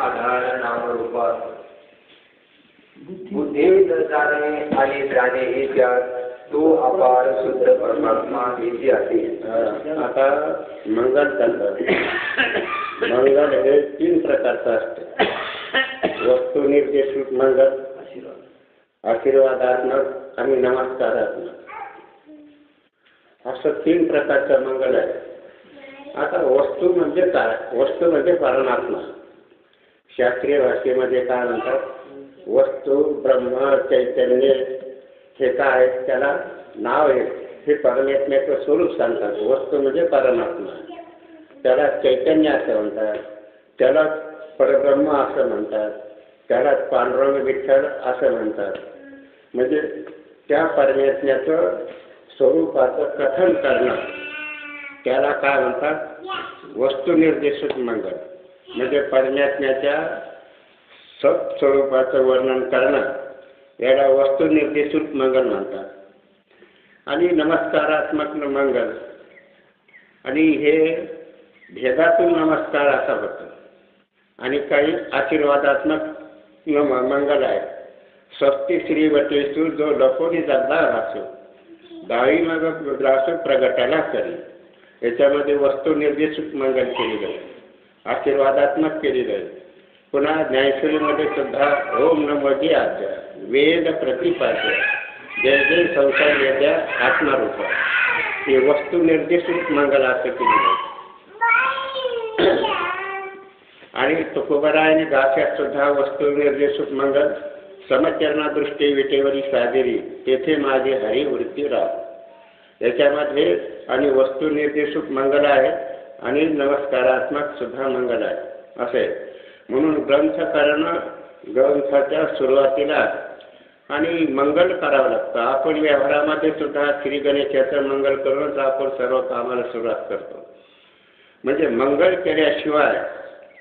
आधार नामरूपात बुद्धी न जाणे आणि जाणे हे त्यात तो अपार शुद्ध परमात्मा हे आहे. आता मंगल चालतं. मंगल हे 3 प्रकारचं असते. वस्तुनिर्देशित मंगल, आशीर्वादात्मक आणि नमस्कारात्मक, असं 3 प्रकारचं मंगल आहे. आता वस्तू म्हणजे काय? वस्तू म्हणजे परमात्मा. शास्त्रीय भाषेमध्ये काय म्हणतात? वस्तू, ब्रह्म, चैतन्य हे काय? त्याला नाव आहे. हे परमात्म्याचं स्वरूप सांगतात. वस्तू म्हणजे परमात्मा, त्याला चैतन्य असं म्हणतात, त्याला परब्रह्म असं म्हणतात, त्याला पांडुरंग विठ्ठल असं म्हणतात. म्हणजे त्या परमात्म्याचं स्वरूपाचं कथन करणं त्याला काय म्हणतात? वस्तुनिर्देशित मंगल. म्हणजे परमात्म्याच्या सत्स्वरूपाचं वर्णन करणं याला वस्तुनिर्देशित मंगल म्हणतात. आणि नमस्कारात्मक मंगल, आणि हे भेदातून नमस्कार असा होतो. आणि काही आशीर्वादात्मक मंगल आहे. स्वस्ति श्रीवटेषु जो लपोनी जगदा भासो दावी मग ग्रासो प्रगटाला करी. याच्यामध्ये वस्तुनिर्देशित मंगल केली जाईल, आशीर्वादात्मक केली जाईल. पुन्हा ज्ञानेश्वरीमध्ये सुद्धा ओम नमोजी आद्या वेद प्रतिपाद्य जय जय संसार वेद्या आत्मारूप हे वस्तुनिर्देशित मंगल असं केली जाईल. आणि तुकोबरायाने गाथ्यात सुद्धा वस्तुनिर्देशित मंगल समचरणादृष्टी विटेवरी सादेरी तेथे माझे हरिवृत्ती राव. याच्यामध्ये आणि वस्तुनिर्देशित मंगल आहे आणि नमस्कारात्मक सुद्धा मंगल आहे असे. म्हणून ग्रंथ करणं, ग्रंथाच्या सुरुवातीला आणि मंगल करावं लागतं. आपण व्यवहारामध्ये सुद्धा श्री गणेशाचं मंगल करूनच आपण सर्व कामाला सुरुवात करतो. म्हणजे मंगल केल्याशिवाय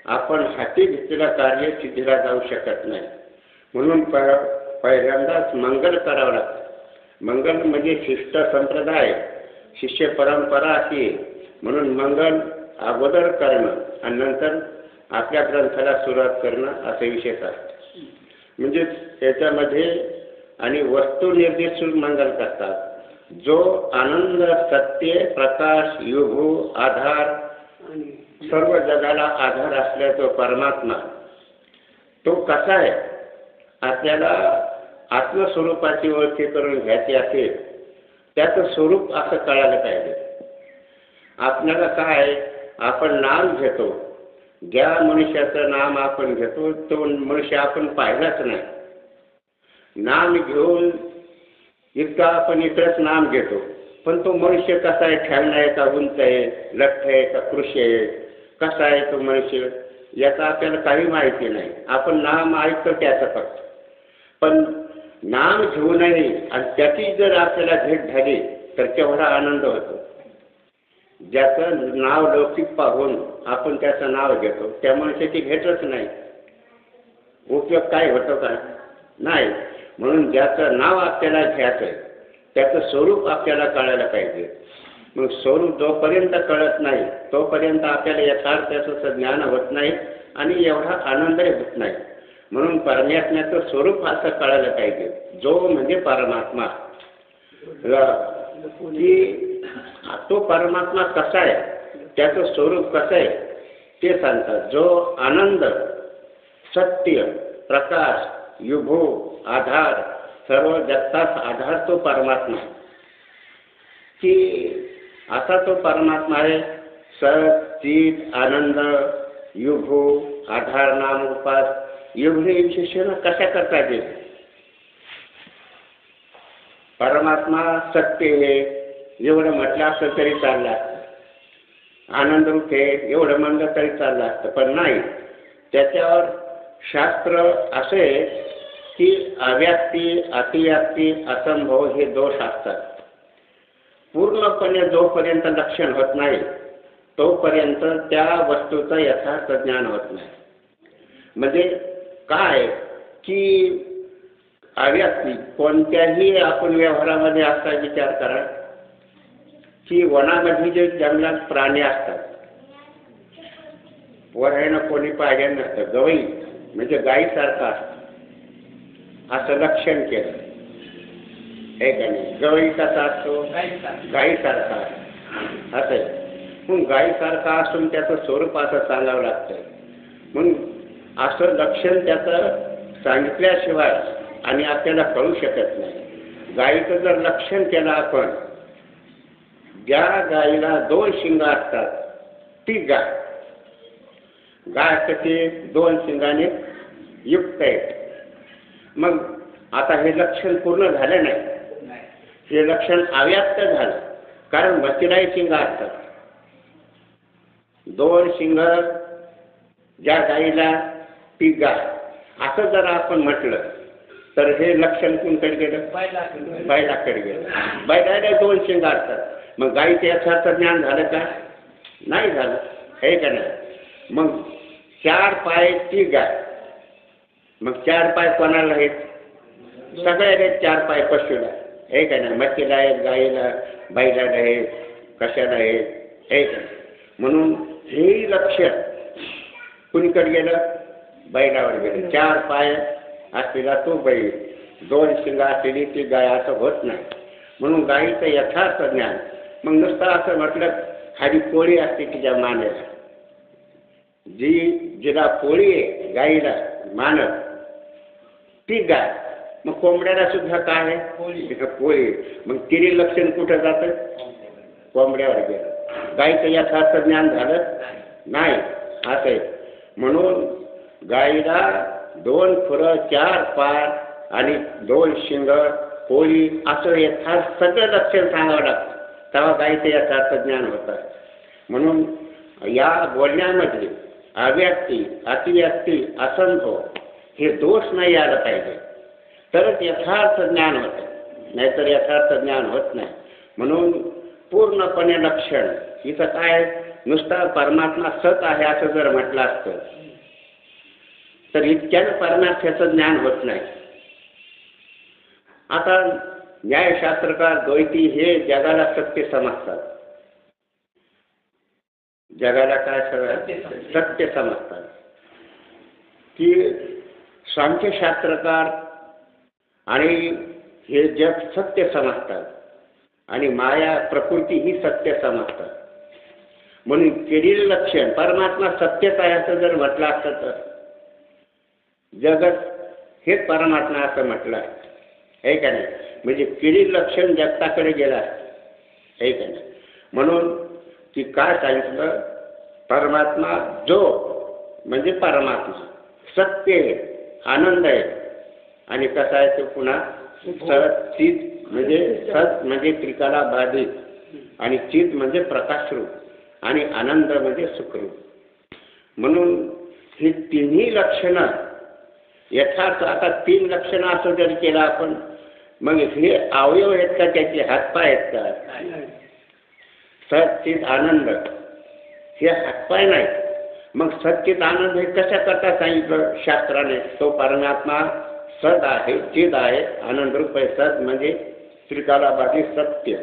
आपण हाती घेतलेलं कार्य सिद्धीला जाऊ शकत नाही. म्हणून पहिल्यांदाच मंगल करावं लागतं. मंगल म्हणजे शिष्ट संप्रदाय, शिष्य परंपरा अशी. म्हणून मंगल अगोदर करणं आणि नंतर आपल्या ग्रंथाला सुरुवात करणं असे विशेष असते. म्हणजे त्याच्यामध्ये आणि वस्तुनिर्देशित मंगल करतात. जो आनंद, सत्य, प्रकाश, युग, आधार, सर्व जगाला आधार असलेला तो परमात्मा, तो कसा आहे? आपल्याला आत्मस्वरूपाची ओळखी करून घ्यायची असेल त्याचं स्वरूप असं कळायला पाहिजे. आपल्याला काय, आपण नाम घेतो, ज्या मनुष्याचं नाम आपण घेतो तो मनुष्य आपण पाहिलाच नाही. नाम घेऊन इतका आपण इकडंच नाम घेतो, पण तो मनुष्य कसा आहे? ठेवणा आहे का, उंच आहे, लठ्ठ आहे का, कृषी आहे, कसा आहे तो मनुष्य, याचा आपल्याला काही माहिती नाही. आपण नाम ऐकतो त्याचं फक्त. पण नाम घेऊनही आणि त्याची जर आपल्याला भेट झाली तर केवढा आनंद होतो. ज्याचं नाव लौकिक पाहून आपण त्याचं नाव घेतो, त्या मनुष्याची भेटच नाही, उपयोग काय होतो का? नाही. म्हणून ज्याचं नाव आपल्याला घ्यायचं आहे त्याचं स्वरूप आपल्याला कळायला पाहिजे. मग स्वरूप जोपर्यंत कळत नाही तोपर्यंत आपल्याला यथार्थाचं ज्ञान होत नाही आणि एवढा आनंदही होत नाही. म्हणून परमात्म्याचं स्वरूप असं कळायला पाहिजे. जो म्हणजे परमात्मा, की तो परमात्मा कसा आहे, त्याचं स्वरूप कसं आहे ते सांगतात. जो आनंद, सत्य, प्रकाश, युभो, आधार, सर्व जगतास आधार तो परमात्मा, की असा तो परमात्मा आहे. सत, चित, आनंद, युभो, आधार, नाम, उपास, एवढे विशेषण कशा करता येईल? परमात्मा सत्य आहे एवढं म्हटलं असतं तरी चाललं असतं, आनंद रूप आहे एवढं म्हणलं तरी चाललं असतं. पण नाही, त्याच्यावर शास्त्र असे की अव्याप्ती, अतिव्याप्ती, असंभव हे दोष असतात. पूर्णपणे जोपर्यंत लक्षण होत नाही तोपर्यंत त्या वस्तूचं यथार्थ ज्ञान होत नाही. म्हणजे काय की अव्याप्ती, कोणत्याही आपण व्यवहारामध्ये असा विचार करा की वनामध्ये जे जंगलात प्राणी असतात पोरायनं कोणी पाहिजे नसतं. गवई म्हणजे गाईसारखा असं लक्षण केलं. हे का नाही? गवई कसा असतो? गाईसारखा असं आहे. मग गाईसारखा असून त्याचं स्वरूप असं सांगावं लागतं. मग असं लक्षण त्याचं सांगितल्याशिवाय आणि आपल्याला कळू शकत नाही. गाईचं जर लक्षण केलं आपण, ज्या गाईला 2 शिंग असतात ती गाय कशी 2 शिंगाने युक्त आहे. मग आता हे लक्षण पूर्ण झालं नाही, हे लक्षण अव्याप्त झालं. कारण म्हशीलाही शिंग असतात. 2 शिंग ज्या गाईला ती गाय असं जर आपण म्हटलं तर हे लक्षण कोणकडे गेलं? बैलाकडे गेलं. बैलाला 2 शिंग असतात. मग गाईचं यथार्थ ज्ञान झालं का? नाही झालं. हे का नाही? मग 4 पायाची गाय. मग 4 पाय कोणाला आहेत? सगळ्याला 4 पाय पशुला. हे का नाही? म्हशीला आहेत, गाईला, बैलाला आहेत, कशाला आहेत. हे का? म्हणून हे लक्षण कुणीकडे गेलं? बैलावर गेलं. 4 पाय असलेला तो बैल, 2 शिंग असलेली ती गाय असं होत नाही. म्हणून गाईचं यथार्थ ज्ञान. मग नुसतं असं म्हटलं खाली पोळी असते तिच्या मानेला, जिला पोळी आहे गाईला मानत ती गाय. मग कोंबड्याला सुद्धा काय आहे? पोळी. मग तिने लक्षण कुठं जातं? कोंबड्यावर गेलं. गाईचं यथार्थ ज्ञान झालं नाही. असं आहे. म्हणून गाईला 2 खुरं, 4 पाय आणि 2 शिंग, पोळी असं यथार्थ सगळं लक्षण सांगावं लागतं. तेव्हा गाईचं यथार्थ ज्ञान होतं. म्हणून या बोलण्यामध्ये अव्यक्ती, अतिव्यक्ती, असंभव हे दोष नाही आलं पाहिजे, तरच यथार्थ ज्ञान होतं. नाहीतर यथार्थ ज्ञान होत नाही. म्हणून पूर्णपणे लक्षण इथं काय, नुसता परमात्मा सत आहे असं जर म्हटलं असतं तर इतक्यानं परमार्थाचं ज्ञान होत नाही. आता न्यायशास्त्रकार द्वैती हे जगाला सत्य समजतात. जगाला काय सत्य समजतात की सांख्यशास्त्रकार आणि हे जग सत्य समजतात आणि माया प्रकृती ही सत्य समजतात. म्हणून केलेलं लक्षण परमात्मा सत्यच आहे असं जर म्हटलं असतं तर जगत हेच परमात्मा असं म्हटलं आहे. हे का नाही? म्हणजे केलेलं लक्षण जगताकडे गेलं आहे. हे का नाही? म्हणून की काय सांगितलं? परमात्मा जो म्हणजे परमात्मा सत्य आहे, आनंद आहे. आणि कसा आहे तो पुन्हा सत चित म्हणजे सत म्हणजे त्रिकाला बाधित आणि चित म्हणजे प्रकाशरूप आणि आनंद म्हणजे सुखरूप. म्हणून ही तिन्ही लक्षणं यथार्थ. आता 3 लक्षणं असं जर केलं आपण, मग हे अवयव आहेत का? त्याचे हातपाय आहेत का? सच्चित आनंद हे हातपाय नाही. मग सच्चित आनंद हे कशा करता सांगितलं शास्त्राने? तो परमात्मा सद आहे, चिद आहे, आनंद रूप आहे. सद म्हणजे त्रिकालाबाधित सत्य,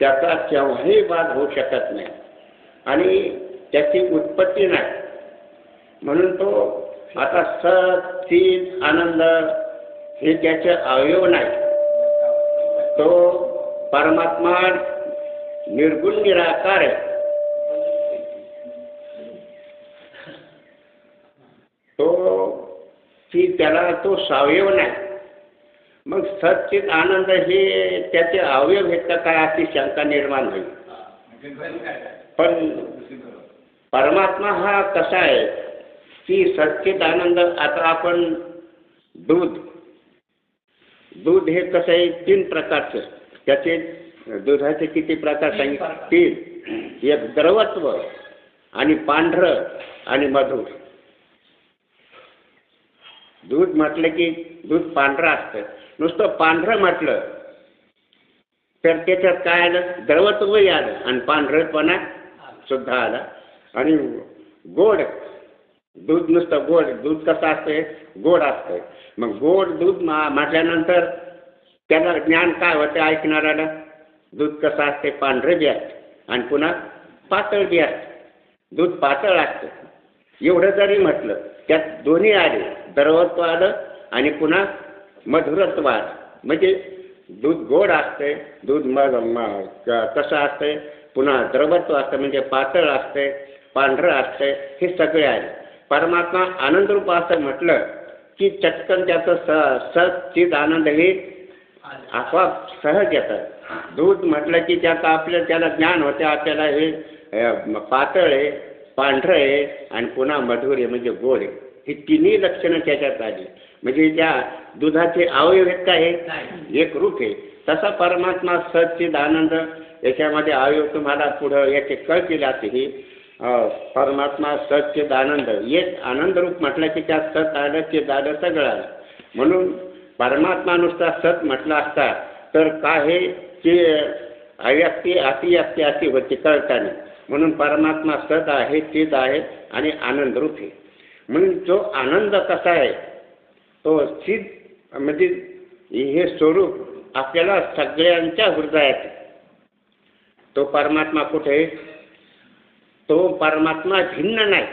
त्याचा केव्हाही वाद होऊ शकत नाही आणि त्याची उत्पत्ती नाही. म्हणून तो आता सत चिद आनंद हे त्याचे अवयव नाही. तो परमात्मा निर्गुण निराकार आहे. त्याला तो सावयव नाही. मग सच्चित आनंद हे त्याचे अवयव आहेत का काय अशी शंका निर्माण होईल. पण परमात्मा हा कसा आहे की सच्चित आनंद. आता आपण दूध हे कसं आहे 3 प्रकारचं. त्याचे दुधाचे किती प्रकार सांगितले? 3. एक द्रवत्व आणि पांढरं आणि मधुर. दूध म्हटलं की दूध पांढरं असतं. नुसतं पांढरं म्हटलं तर त्याच्यात काय आलं? द्रवत्वही आलं आणि पांढरपणा सुद्धा आला. आणि गोड दूध, नुसतं गोड दूध कसं असतंय? गोड असतंय. मग गोड दूध म्हटल्यानंतर त्याला ज्ञान काय होतं ऐकणाऱ्याला? दूध कसं असते? पांढरं बी असते आणि पुन्हा पातळ बी असते. दूध पातळ असतं एवढं जरी म्हटलं त्यात दोन्ही आले, द्रवत्व आलं आणि पुन्हा मधुरत्व आलं. म्हणजे दूध गोड असते, दूध कसं असतंय, पुन्हा द्रवत्व असतं म्हणजे पातळ असते, पांढरं असते, हे सगळे आले. परमात्मा आनंदरूप असं म्हटलं की चटकन त्याचं चित आनंद हे आपोआप सहज येतं. दूध म्हटलं की त्याला ज्ञान होते, आपल्याला हे पातळ आहे, पांढरं आहे आणि पुन्हा मधुर आहे म्हणजे गोड आहे. ही तिन्ही लक्षणं त्याच्यात आली. म्हणजे त्या दुधाचे अवयव आहेत काय, एक रूप आहे. तसा परमात्मा सच्चिद आनंद याच्यामध्ये अवयव तुम्हाला पुढं याचे कळतील. ही परमात्मा सच्चिद आनंद, एक आनंद रूप म्हटलं की त्यात सत आलं, चिद आलं, सगळं आलं. म्हणून परमात्मा नुसता सत म्हटला असता तर काय हे की अव्यक्ती अतिव्यक्ती अशी होती कळताना. म्हणून परमात्मा सत आहे, चिद आहे आणि आनंद रूप आहे. म्हणून जो आनंद कसा आहे तो चिद म्हणजे हे स्वरूप आपल्याला सगळ्यांच्या हृदयात. तो परमात्मा कुठे, तो परमात्मा भिन्न नाही,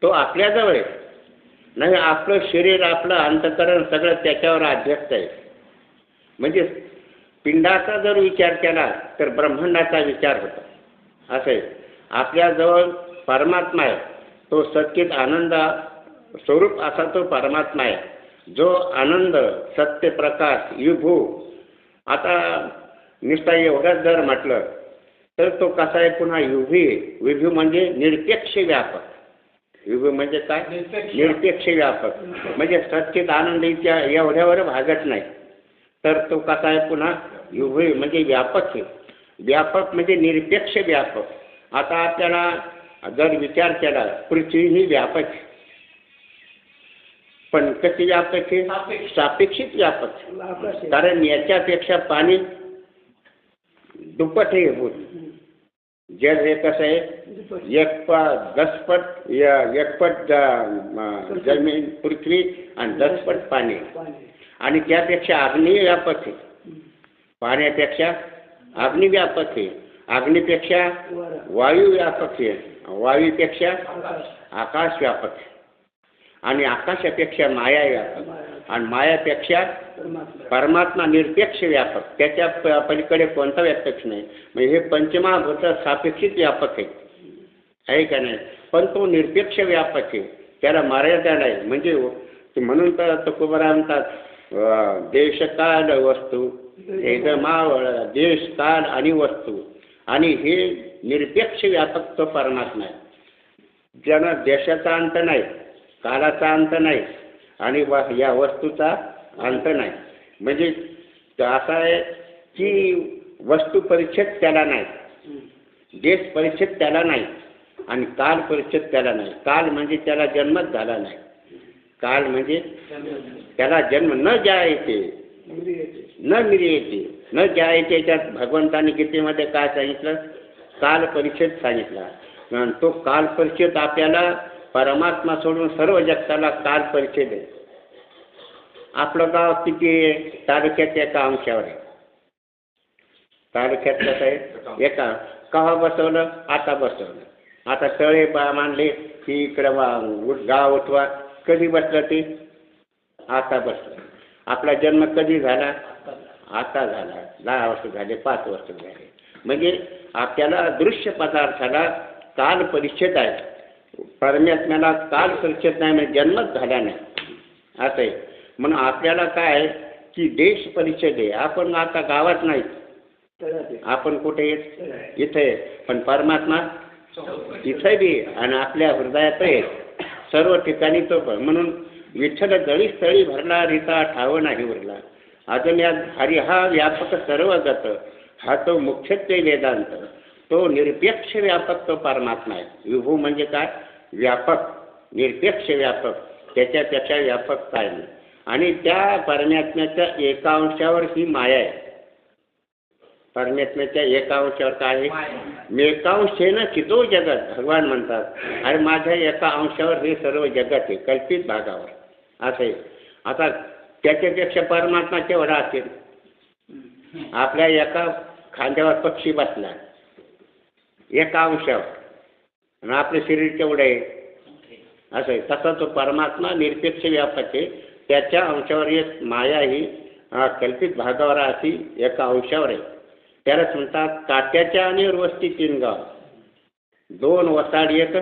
तो आपल्याजवळ आहे. नाही आपलं शरीर, आपलं अंतःकरण सगळं त्याच्यावर अध्यस्त आहे. म्हणजे पिंडाचा जर विचार केला तर ब्रह्मांडाचा विचार होतो. असं आहे. आपल्याजवळ परमात्मा आहे, तो सच्चिद आनंद स्वरूप असा तो परमात्मा आहे. जो आनंद सत्य प्रकाश विभू. आता नुसता एवढंच जर म्हटलं तर तो कसा आहे पुन्हा विभू. विभू म्हणजे निरपेक्ष व्यापक. विभू म्हणजे काय, निरपेक्ष व्यापक. म्हणजे सच्चिद आनंद एवढ्यावर भागत नाही. तर तो कसा आहे पुन्हा विभू म्हणजे व्यापक आहे. व्यापक म्हणजे निरपेक्ष व्यापक. आता आपल्याला जर विचार केला पृथ्वी ही व्यापक, पण कशी व्यापक आहे, सापेक्षित व्यापक. कारण याच्यापेक्षा पाणी दुप्पट हे होत. जल हे कसं आहे, एकपट जमीन पृथ्वी आणि 10पट पाणी. आणि त्यापेक्षा अग्नी व्यापक आहे. पाण्यापेक्षा अग्नी व्यापक आहे. अग्नीपेक्षा वायू व्यापक आहे. वायूपेक्षा आकाश व्यापक आहे. आणि आकाशापेक्षा माया व्यापक. आणि मायापेक्षा परमात्मा निरपेक्ष व्यापक. त्याच्या पलीकडे कोणता व्यापक नाही. म्हणजे हे पंचमहाभूत सापेक्षित व्यापक आहे का नाही. पण तो निरपेक्ष व्यापक आहे, त्याला मर्यादा नाही. म्हणजे म्हणून तर तुकोबरा म्हणतात देशकाल वस्तू एक मावळ, देश काल आणि वस्तू. आणि हे निरपेक्ष व्यापक तो परमात्मा आहे. ज्यांना देशाचा अंत नाही, कालाचा अंत नाही आणि या वस्तूचा अंत नाही. म्हणजे असं आहे की वस्तू परिच्छेद त्याला नाही, देश परिच्छेद त्याला नाही आणि काल परिच्छेद त्याला नाही. काल म्हणजे त्याला जन्मच झाला नाही. काल म्हणजे त्याला जन्म न ज्या येते न मिरियते न ज्या येते. त्याच्यात भगवंताने गीतेमध्ये काय सांगितलं, काल परिच्छेद सांगितला. तो काल परिच्छेद आपल्याला परमात्मा सोडून सर्व जगताला काल परिच्छेद आहे. आपलं गाव किती तालुक्यात एका अंशावर आहे. तालुक्यात कसं आहे, एका कवा बसवलं, आता बसवलं. आता तळे मानले की इकडं गाव उठवा. कधी बसलं ते, आता बसलं. आपला जन्म कधी झाला, आता झाला. 10 वर्ष झाले, 5 वर्ष झाले. म्हणजे आपल्याला दृश्य पदार्थाला काल परिच्छेद आहे. परमात्म्याला काल परिच्छेद नाही, म्हणजे जन्मच झाला नाही. असं आहे. म्हणून आपल्याला काय आहे की देश परिच्छेद आहे. आपण आता गावात नाही, आपण कुठे इथे. पण परमात्मा इथे बी आणि आपल्या हृदयात आहे, सर्व ठिकाणी तो. म्हणून विठ्ठल जळी स्थळी भरला, रीता ठाव नाही उरला. अजून या हरी हा व्यापक सर्वगत, हा तो मुख्यत्वे वेदांत. तो निरपेक्ष व्यापक तो परमात्मा आहे. विभू म्हणजे काय, व्यापक, निरपेक्ष व्यापक. त्याच्यापेक्षा व्यापक काय नाही. आणि त्या परमात्म्याच्या एका अंशावर ही माया आहे. परमात्म्याच्या एका अंशावर काय आहे, एकांशेन चितो जगत. भगवान म्हणतात अरे माझ्या एका अंशावर हे सर्व जगत आहे, कल्पित भागावर. असं आहे. आता त्याच्यापेक्षा परमात्मा केवढा असेल. आपल्या एका खांद्यावर पक्षी बसला एका अंशावर, आणि आपलं शरीर केवढं आहे, असं आहे. तसा तो परमात्मा निरपेक्ष व्यापक आहे. त्याच्या अंशावर एक माया ही कल्पित भागावर अशी एका अंशावर आहे. त्यालाच म्हणतात काट्याच्या आणीवर वस्ती 3 गाव, 2 वसाड 1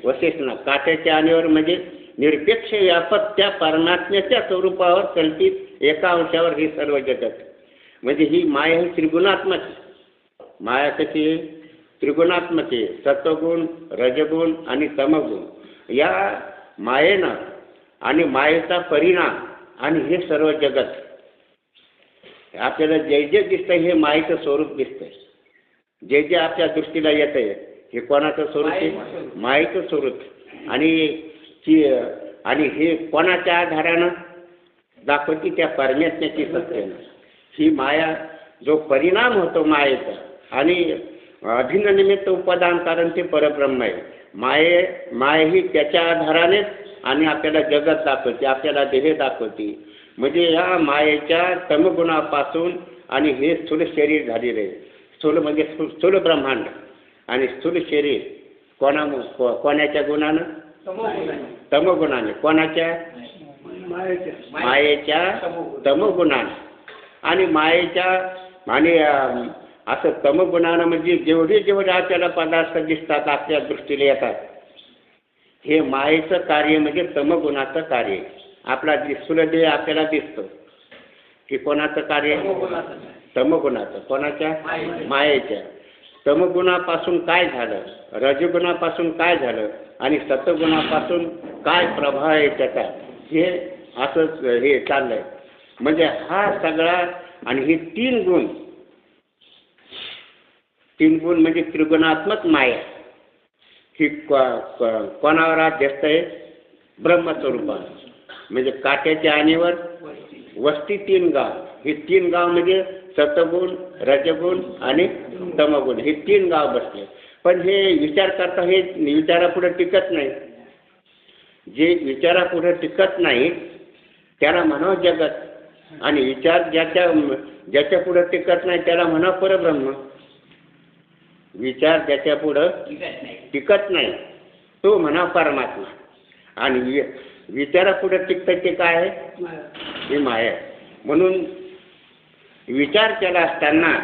वशेषणा. काट्याच्या आणीवर म्हणजे निरपेक्ष व्यापक त्या परमात्म्याच्या स्वरूपावर कल्पित एका अंशावर हे सर्व जगत. म्हणजे ही माया ही त्रिगुणात्मक. माया कशी आहे? त्रिगुणात्मक आहे. सत्वगुण, रजगुण आणि तमगुण. या मायेनं आणि मायेचा परिणाम आणि हे सर्व जगत आपल्याला जे जे दिसतंय हे मायेचं स्वरूप दिसतंय. जे जे आपल्या दृष्टीला येत आहे हे कोणाचं स्वरूप आहे? मायेचं स्वरूप. आणि हे कोणाच्या आधारानं दाखवती? त्या परमात्म्याची सत्तेनं. ही माया जो परिणाम होतो मायेचा आणि अभिन्न निमित्त उपादान कारण ते परब्रह्म आहे. माय ही त्याच्या आधारानेच आणि आपल्याला जगत दाखवते, आपल्याला देह दाखवते. म्हणजे या मायेच्या तमगुणापासून आणि हे स्थूल शरीर झालेले आहे. स्थूल म्हणजे स्थूल ब्रह्मांड आणि स्थूल शरीर कोणाच्या गुणानं? तमगुणाने. कोणाच्या? मायेच्या तमगुणाने. आणि मायेच्या आणि असं तमगुणानं म्हणजे जेवढे आपल्याला पदार्थ दिसतात आपल्या दृष्टीला येतात हे मायेचं कार्य म्हणजे तमगुणाचं कार्य. आपला स्थूल देह आपल्याला दिसतो की कोणाचं कार्य? तमगुणाचं. कोणाच्या? मायेच्या. तमगुणापासून काय झालं, रजगुणापासून काय झालं आणि सत्वगुणापासून काय प्रभाव आहे त्याचा, हे असंच हे चाललंय. म्हणजे हा सगळा आणि हे 3 गुण म्हणजे त्रिगुणात्मक माया ही कोणावर अध्यस्त आहे? ब्रह्मस्वरूपावर. म्हणजे काट्याच्या आणीवर वस्ती 3 गाव. हे 3 गाव म्हणजे सत्वगुण, रजगुण आणि तमगुण हे 3 गाव बसले. पण हे विचार करता हे विचारापुढे टिकत नाही. जे विचारापुढे टिकत नाही त्याला म्हणावं जगत. आणि विचार ज्याच्या पुढे टिकत नाही त्याला म्हणा परब्रह्म. विचार ज्याच्या पुढं टिकत नाही तो म्हणा परमात्मा. आणि विचारापुढे टिकतं ते काय आहे? ही माया. म्हणून विचार केला असताना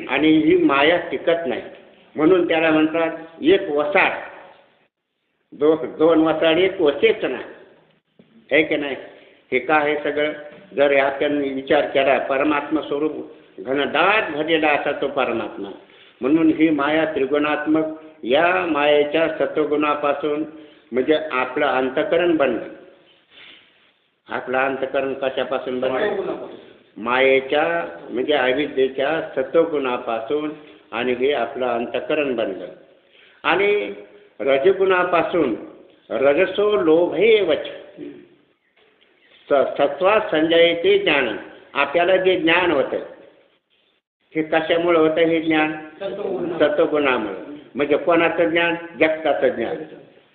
आणि ही माया टिकत नाही म्हणून त्याला म्हणतात 1 वसाड, 2 वसाड 1 वशेषणा आहे की नाही. हे काय आहे सगळं? जर आपण विचार केला परमात्मा स्वरूप घनदाट भरलेला असा तो परमात्मा. म्हणून ही माया त्रिगुणात्मक. या मायेच्या सत्वगुणापासून म्हणजे आपलं अंतःकरण बनलं. आपलं अंतःकरण कशापासून बनलं? मायेच्या म्हणजे अविद्येच्या सत्वगुणापासून. आणि हे आपलं अंतःकरण बनलं. आणि रजगुणापासून रजसो लोभे वच सत्वा संजयते ज्ञान. आपल्याला जे ज्ञान होतं हे कशामुळे होतं? हे ज्ञान सत्वगुणामुळे. म्हणजे कोणाचं ज्ञान? जगताचं ज्ञान.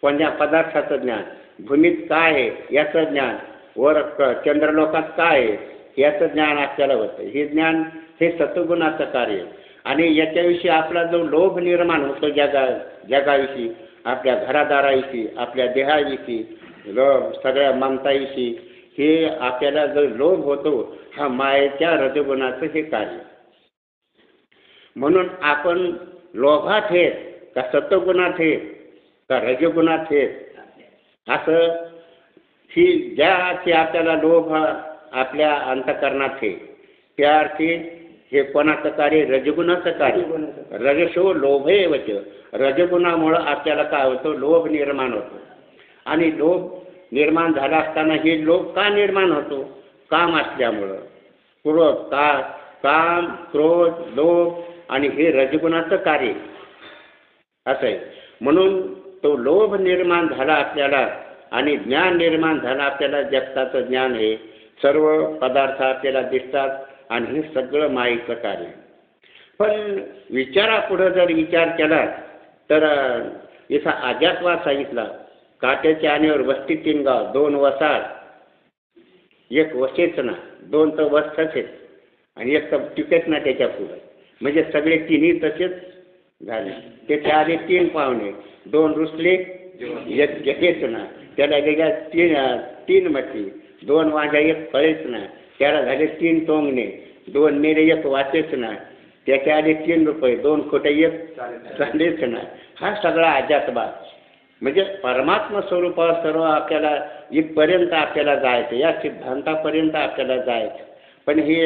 कोणत्या पदार्थाचं ज्ञान? भूमीत काय आहे याचं ज्ञान. वर चंद्रलोकात काय आहे याचं ज्ञान आपल्याला होतं. हे ज्ञान हे सत्वगुणाचं कार्य. आणि याच्याविषयी आपला जो लोभ निर्माण होतो जगाविषयी, आपल्या घरादाराविषयी, आपल्या देहाविषयी, सगळ्या ममताविषयी, हे आपल्याला जो लोभ होतो हा मायेच्या रजगुणाचं हे कार्य. म्हणून आपण लोभात आहेत का सत्वगुणात आहेत का रजगुणात आहेत असं ही ज्याची आपल्याला लोभ आपल्या अंतःकरणात आहे त्या अर्थी हे कोणाचं कार्य? रजगुणाचं कार्य. रजसो लोभे वच. रजगुणामुळं आपल्याला काय होतं? लोभ निर्माण होतो. आणि लोभ निर्माण झाला असताना हे लोभ का निर्माण होतो? काम असल्यामुळं. काम, क्रोध, लोभ आणि हे रजगुणाचं कार्य असं आहे. म्हणून तो लोभ निर्माण झाला आपल्याला आणि ज्ञान निर्माण झालं आपल्याला. जगताचं ज्ञान हे सर्व पदार्थ आपल्याला दिसतात आणि हे सगळं मायेचं कार्य. पण विचारापुढं जर विचार केला तर इथं अजातवाद सांगितला. काट्याच्या आणीवर वस्ती 3 गाव, 2 वसाड 1 वशेषणा. 2 तर वस्तच आहेत आणि 1 तर टिकत ना त्याच्या पुढं. म्हणजे सगळे 3ही तसेच झाले. त्याच्या आधी 3 पाहुणे, 2 रुसले एक हेच ना, त्याला गेल्या तीन मती, 2 वांग्या 1 फळेच ना, त्याला झाले 3 टोंगणे, 2 मेरे 1 वाचेच ना, त्याच्या आले 3 रुपये, 2 खोटे 1 चालेच ना. हा सगळा अजातवाद. म्हणजे परमात्मा स्वरूपावर सर्व आपल्याला इथपर्यंत आपल्याला जायचं, या सिद्धांतापर्यंत आपल्याला जायचं. पण हे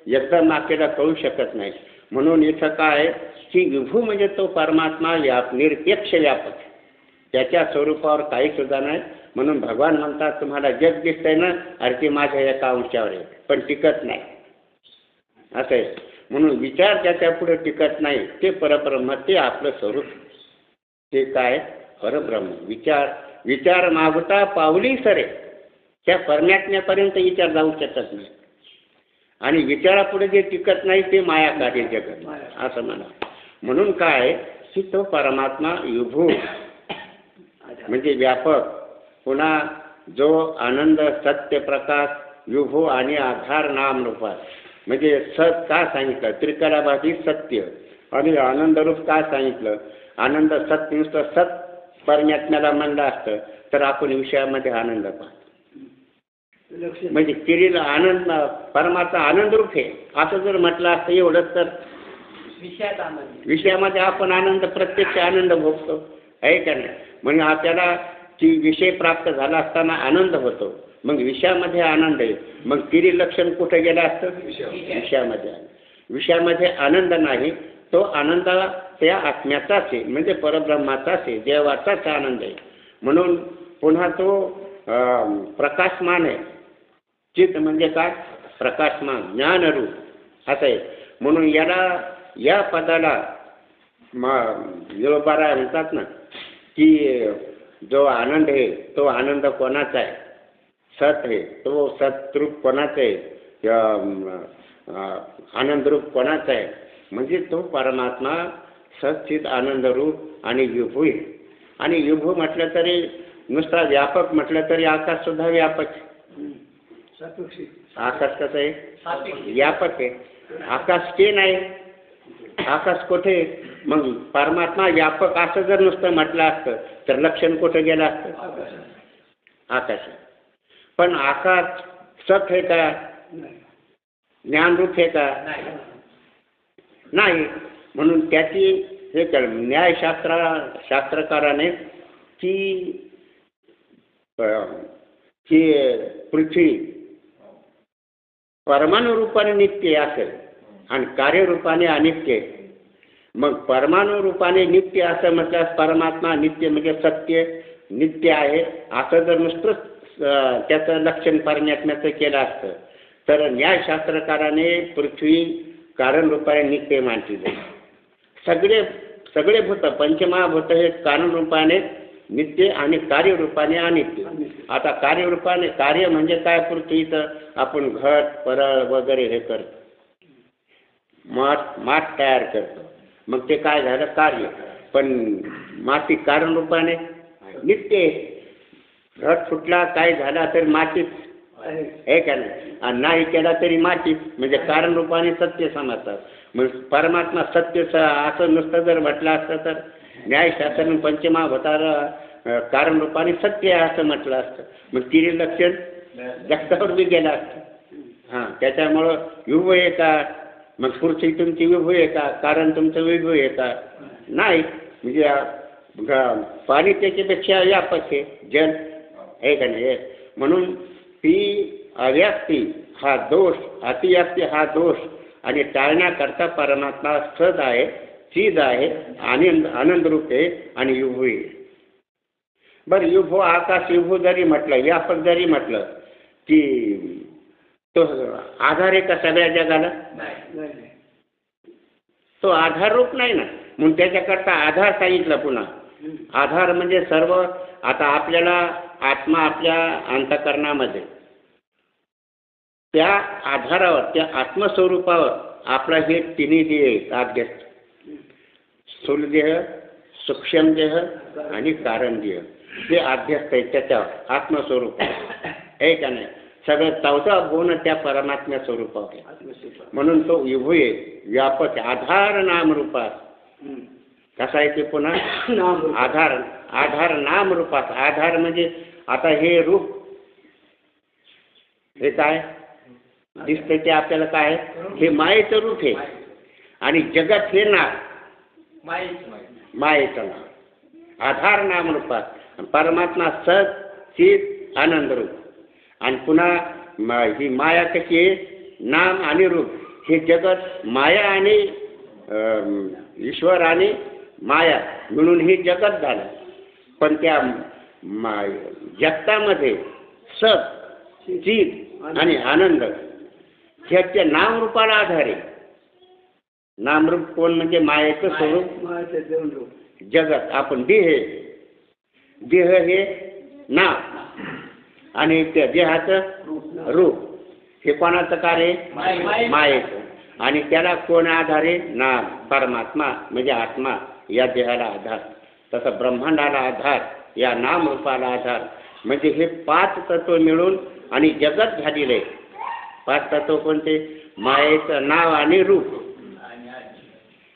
एकदम आपल्याला कळू शकत नाही. म्हणून इथं काय की विभू म्हणजे तो परमात्मा निरपेक्ष व्यापक, त्याच्या स्वरूपावर काही सुद्धा नाही. म्हणून भगवान म्हणतात तुम्हाला जग दिसतंय ना, अरे ते माझ्या एका अंशावर आहे, पण टिकत नाही असं आहे. म्हणून विचार ज्याच्या पुढे टिकत नाही ते परब्रह्म, ते आपलं स्वरूप, ते काय परब्रह्म. विचार मागता पावली सरे, त्या परमात्म्यापर्यंत विचार जाऊ शकत नाही. आणि विचारापुढे जे टिकत नाही ते माया कार्य जगत असं म्हणा. म्हणून काय की तो परमात्मा विभू म्हणजे व्यापक, पुन्हा जो आनंद सत्य प्रकाश विभू आणि आधार नाम रूपात. म्हणजे सत का सांगितलं, त्रिकालाबाधी सत्य आणि आनंदरूप का सांगितलं. आनंद सत्य नुसतं सत परमात्म्याला म्हणलं असतं तर आपण विषयामध्ये आनंद पाहतो. म्हणजे किरीला आनंद परमात्मा आनंदरूप आहे असं जर म्हटलं असतं एवढंच तर विषयामध्ये आपण आनंद, प्रत्यक्ष आनंद भोगतो आहे का नाही. म्हणजे आपल्याला की विषय प्राप्त झाला असताना आनंद होतो, मग विषयामध्ये आनंद आहे. मग किरी लक्षण कुठे गेलं असतं, विषयामध्ये. विषयामध्ये आनंद नाही, तो आनंद त्या आत्म्याचाच आहे, म्हणजे परब्रह्माचाच आहे, देवाचाच आनंद आहे. म्हणून पुन्हा तो प्रकाशमान आहे. चित्त म्हणजे काय, प्रकाशमान ज्ञानरूप असं आहे. म्हणून या पदाला विरोबारा म्हणतात ना की जो आनंद आहे तो आनंद कोणाचा आहे, सत आहे, तो सतरूप कोणाचा आहे, आनंदरूप कोणाचा आहे. म्हणजे तो परमात्मा सच्चित आनंदरूप आणि विभू आहे. आणि विभू म्हटलं तरी नुसता व्यापक म्हटलं तरी आकाश सुद्धा व्यापक. आकाश कसं आहे, व्यापक आहे. आकाश ते नाही, आकाश कुठे. मग परमात्मा व्यापक असं जर नुसतं म्हटलं असतं तर लक्षण कुठे गेलं असतं, आकाश. पण आकाश सत आहे का, ज्ञानरूप आहे का, नाही. म्हणून त्याची हे शास्त्रकाराने की पृथ्वी परमाणु रूपाने नित्य असेल आणि कार्यरूपाने अनित्य. मग परमाणु रूपाने नित्य असं म्हटल्यास परमात्मा नित्य म्हणजे सत्य नित्य आहे असं जर नुसतं त्याचं लक्षण परमात्म्याचं केलं असतं तर न्यायशास्त्रकाराने पृथ्वी कारण रूपाने नित्य मानली जाईल. सगळे भूत पंचमहाभूत हे कारण रूपाने नित्य आणि कार्यरूपाने अनित्य. आता कार्यरूपाने, कार्य म्हणजे काय, पृथ्वीचं आपण घट परळ वगैरे हे करतो, माठ तयार करतो, मग ते काय झालं कार्य. पण माती कारण रूपाने नित्य. घट फुटला काय झाला तर मातीच आहे का नाही, आणि नाही केला तरी मातीच, म्हणजे कारण रूपाने सत्य समजतात. मग परमात्मा सत्य असं नुसतं जर म्हटलं असतं तर न्यायशास्त्र पंचमहाभूताला कारण रूपाने सत्य आहे असं म्हटलं असतं. मग तिने लक्षण जगतावर बी गेलं असतं. हां, त्याच्यामुळं विभू आहे का, मग पृथ्वी तुमची विभू आहे का, कारण तुमचं विभू आहे का, नाही. म्हणजे पाणी त्याच्यापेक्षा व्यापक आहे, जल आहे का नाही. म्हणून ती अव्याप्ती हा दोष, अतिव्याप्ती हा दोष आणि टाळण्याकरता परमात्मा सद आहे, चीज आहे, आनंदरूप आहे आणि विभू आहे. बरं, विभू आकाश विभू जरी म्हटलं, व्यापक जरी म्हटलं की तो आधार आहे का सगळ्या जगाला, तो आधाररूप नाही ना. म्हणून त्याच्याकरता आधार सांगितलं. पुन्हा आधार म्हणजे सर्व. आता आपल्याला आत्मा आपल्या अंतःकरणामध्ये त्या आधारावर, त्या आत्मस्वरूपावर आपला हे तिन्ही देह आहेत अध्यस्त, स्थूलदेह, सूक्ष्म देह आणि कारण देह, ते अध्यस्त आहे त्याच्यावर आत्मस्वरूप आहे का नाही. सगळं 14 गुण त्या परमात्म्या स्वरूपावर आहे. म्हणून तो विभू आहे, व्यापक, आधार नाम रूपात कसा आहे ते पुन्हा नाम आधार. आधार नाम रूपाचा. आधार म्हणजे आता हे रूप हे काय दिसतंय ते आपल्याला काय हे मायेचं रूप आहे आणि जगत हे नाव मायेचं नाव. आधार नाम रूपात परमात्मा सत चित आनंद रूप. आणि पुन्हा ही माया कशी आहे नाम आणि रूप. हे जगत माया आणि ईश्वर आणि माया म्हणून हे जगत झालं. पण त्या जगतामध्ये सत चित आणि आनंद ह्याच्या नामरूपाला आधार आहे. नामरूप कोण म्हणजे मायेचं स्वरूप मायाचे दोन रूप. जगत. आपण देह देह हे नाव आणि त्या देहाचं रूप हे कोणाचं कार्य मायेचं. आणि त्याला कोण आधार आहे नाम परमात्मा म्हणजे आत्मा या देहाला आधार. तसं ब्रह्मांडाला आधार या नामरूपाला आधार. म्हणजे हे 5 तत्व मिळून आणि जगत झालेले 5 तत्व कोणते मायेचं नाव आणि रूप.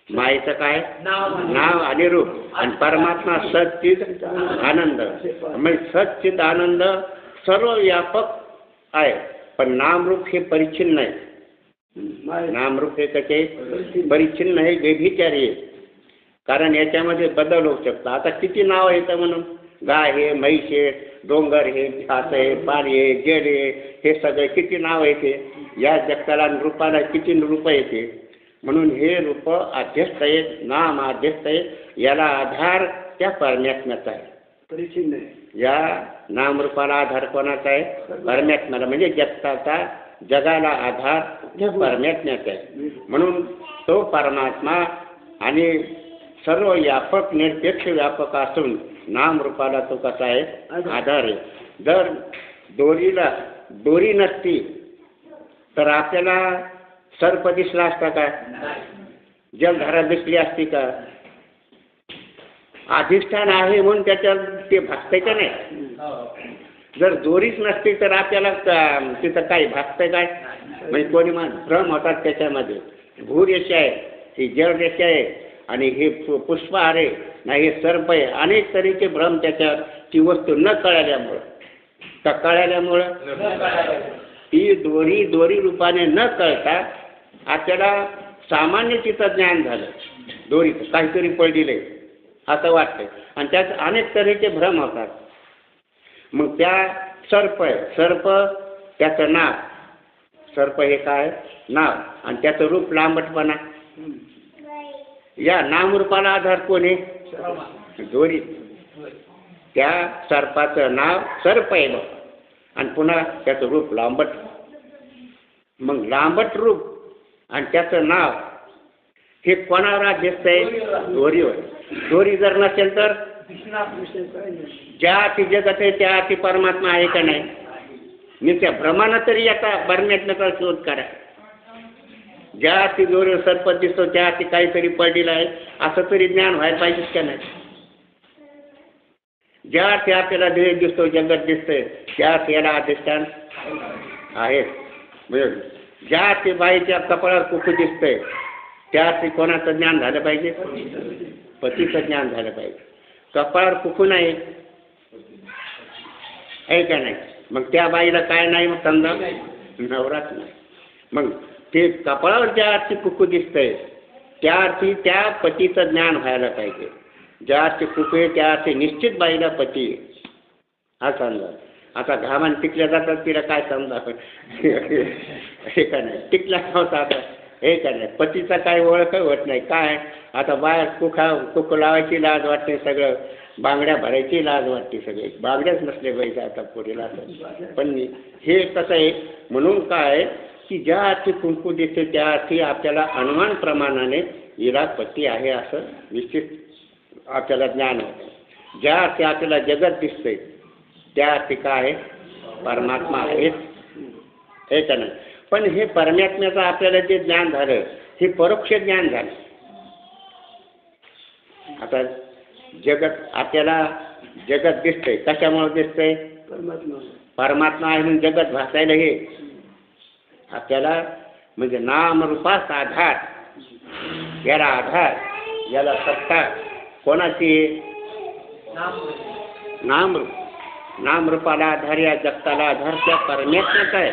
मायेचं काय नाव आणि रूप आणि परमात्मा सच्चित आनंद. म्हणजे सच्चित आनंद सर्व व्यापक आहे. पण नामरूप हे परिच्छिन्न आहे. नामरूप हे कसे परिच्छिन्न आहे व्यभिचारी आहे. कारण याच्यामध्ये बदल होऊ शकतो. आता किती नाव येतं म्हणून गाय आहे म्हैस आहे डोंगर आहे छात आहे पाणी आहे जड आहे हे सगळे किती नाव येते. या जगताला रूपाला किती रूप येते. म्हणून हे रूप अध्यस्त आहेत नाम अध्यस्त आहे. याला आधार त्या परमात्म्याचा आहे. परिचिन आहे. या नामरूपाला आधार कोणाचा आहे परमात्म्याला. म्हणजे जगताचा जगाला आधार त्या परमात्म्याचा आहे. म्हणून तो परमात्मा आणि सर्व व्यापक निरपेक्ष व्यापक असून नामरूपाला तो कसा आहे आधार आहे. जर दोरी नसती तर आपल्याला सर्प दिसला असता का जलधारा दिसली असती का. अधिष्ठान आहे म्हणून त्याच्यात ते भासतंय का नाही. जर दोरीच नसती तर आपल्याला तिथं काही भासतंय काय. म्हणजे कोणी भ्रम होतात त्याच्यामध्ये. भूरेषा आहे ही जलरेषा आहे आणि हे पुष्पहार आहे नाही हे सर्प आहे. अनेक तऱ्हेचे भ्रम त्याच्यात ती वस्तू न कळाल्यामुळं. का कळाल्यामुळं ती दोरी रूपाने न कळता आपल्याला सामान्य तिचं ज्ञान झालं. दोरीचं काहीतरी पडलेलं असं वाटतंय आणि त्यात अनेक तऱ्हेचे भ्रम होतात. मग त्या सर्प आहे सर्प त्याचं नाव. सर्प हे काय नाव आणि त्याचं रूप लांबटपणा. या नामरूपाला आधार कोण आहे दोरी. त्या सर्पाचं नाव सर्प आहे आणि पुन्हा त्याचं रूप लांबट. मग लांबट रूप आणि त्याचं नाव हे कोणावर अध्यस्त आहे दोरीवर. दोरी जर नसेल तर ज्या ती जगत आहे त्या ती परमात्मा आहे का नाही. मी त्या भ्रमानं तरी आता परमात्म्याचा शोध करा. ज्या ती दोरीवर सर्प दिसतो त्या ती काहीतरी पडलेलं आहे असं तरी ज्ञान व्हायला पाहिजे का नाही. ज्या ते आपल्याला देह दिसतो जगत दिसतंय त्या याला अधिष्ठान आहे. ज्या ते बाईच्या कपाळावर कुकू दिसतंय त्या ते कोणाचं ज्ञान झालं पाहिजे पतीचं ज्ञान झालं पाहिजे. कपाळावर कुकू नाही आहे का नाही. मग त्या बाईला काय नाही मग समजा नवराच नाही. मग ते कपाळावर ज्या अर्थी कुकू दिसतंय त्या अर्थी त्या पतीचं ज्ञान व्हायला पाहिजे. ज्या अर्थी कुकू आहे त्या अर्थी निश्चित बाईला पती हा समजा. आता घामान टिकल्या जातात तिला काय समजा हे का नाही टिकल्या नव्हता आता हे का नाही. पतीचा काय ओळख होत नाही काय. आता बाहेर कुकू लावायची लाज वाटते सगळं बांगड्या भरायची लाज वाटते सगळे बांगड्याच नसले पाहिजे आता पुढेला. पण हे कसं आहे म्हणून काय की ज्या अर्थी कुंकू दिसते त्या अर्थी आपल्याला अनुमान प्रमाणाने हिला पती आहे असं निश्चित आपल्याला ज्ञान होतं. ज्या अर्थी आपल्याला जगत दिसतंय त्या अर्थी काय आहे परमात्मा आहे हे का नाही. पण हे परमात्म्याचं आपल्याला जे ज्ञान झालं हे परोक्ष ज्ञान झालं. आता जगत आपल्याला जगत दिसतंय कशामुळे दिसतंय परमात्मा आहे म्हणून जगत भासायला हे आपल्याला म्हणजे नामरूपास आधार याला आधार याला सत्ता कोणाची? नामरूप. नामरूपाला आधार, या जगताला आधार त्या परमेश्वराचा आहे.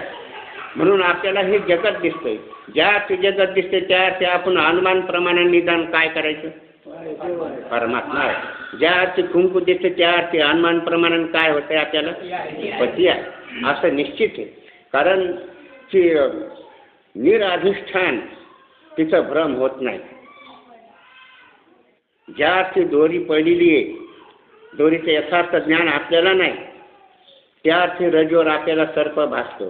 म्हणून आपल्याला हे जगत दिसतंय. ज्या ते जगत दिसते त्या ते आपण अनुमान प्रमाणे निदान काय करायचं? परमात्मा आहे. ज्या ते कुंकू दिसते त्या ते अनुमान प्रमाणे काय होतंय आपल्याला? पती आहे असं निश्चित आहे. कारण की निराधिष्ठान तिचं भ्रम होत नाही. ज्या ती दोरी पडलेली आहे, दोरीचं यथार्थ ज्ञान आपल्याला नाही, त्या ती रजवर आपल्याला सर्प भासतो.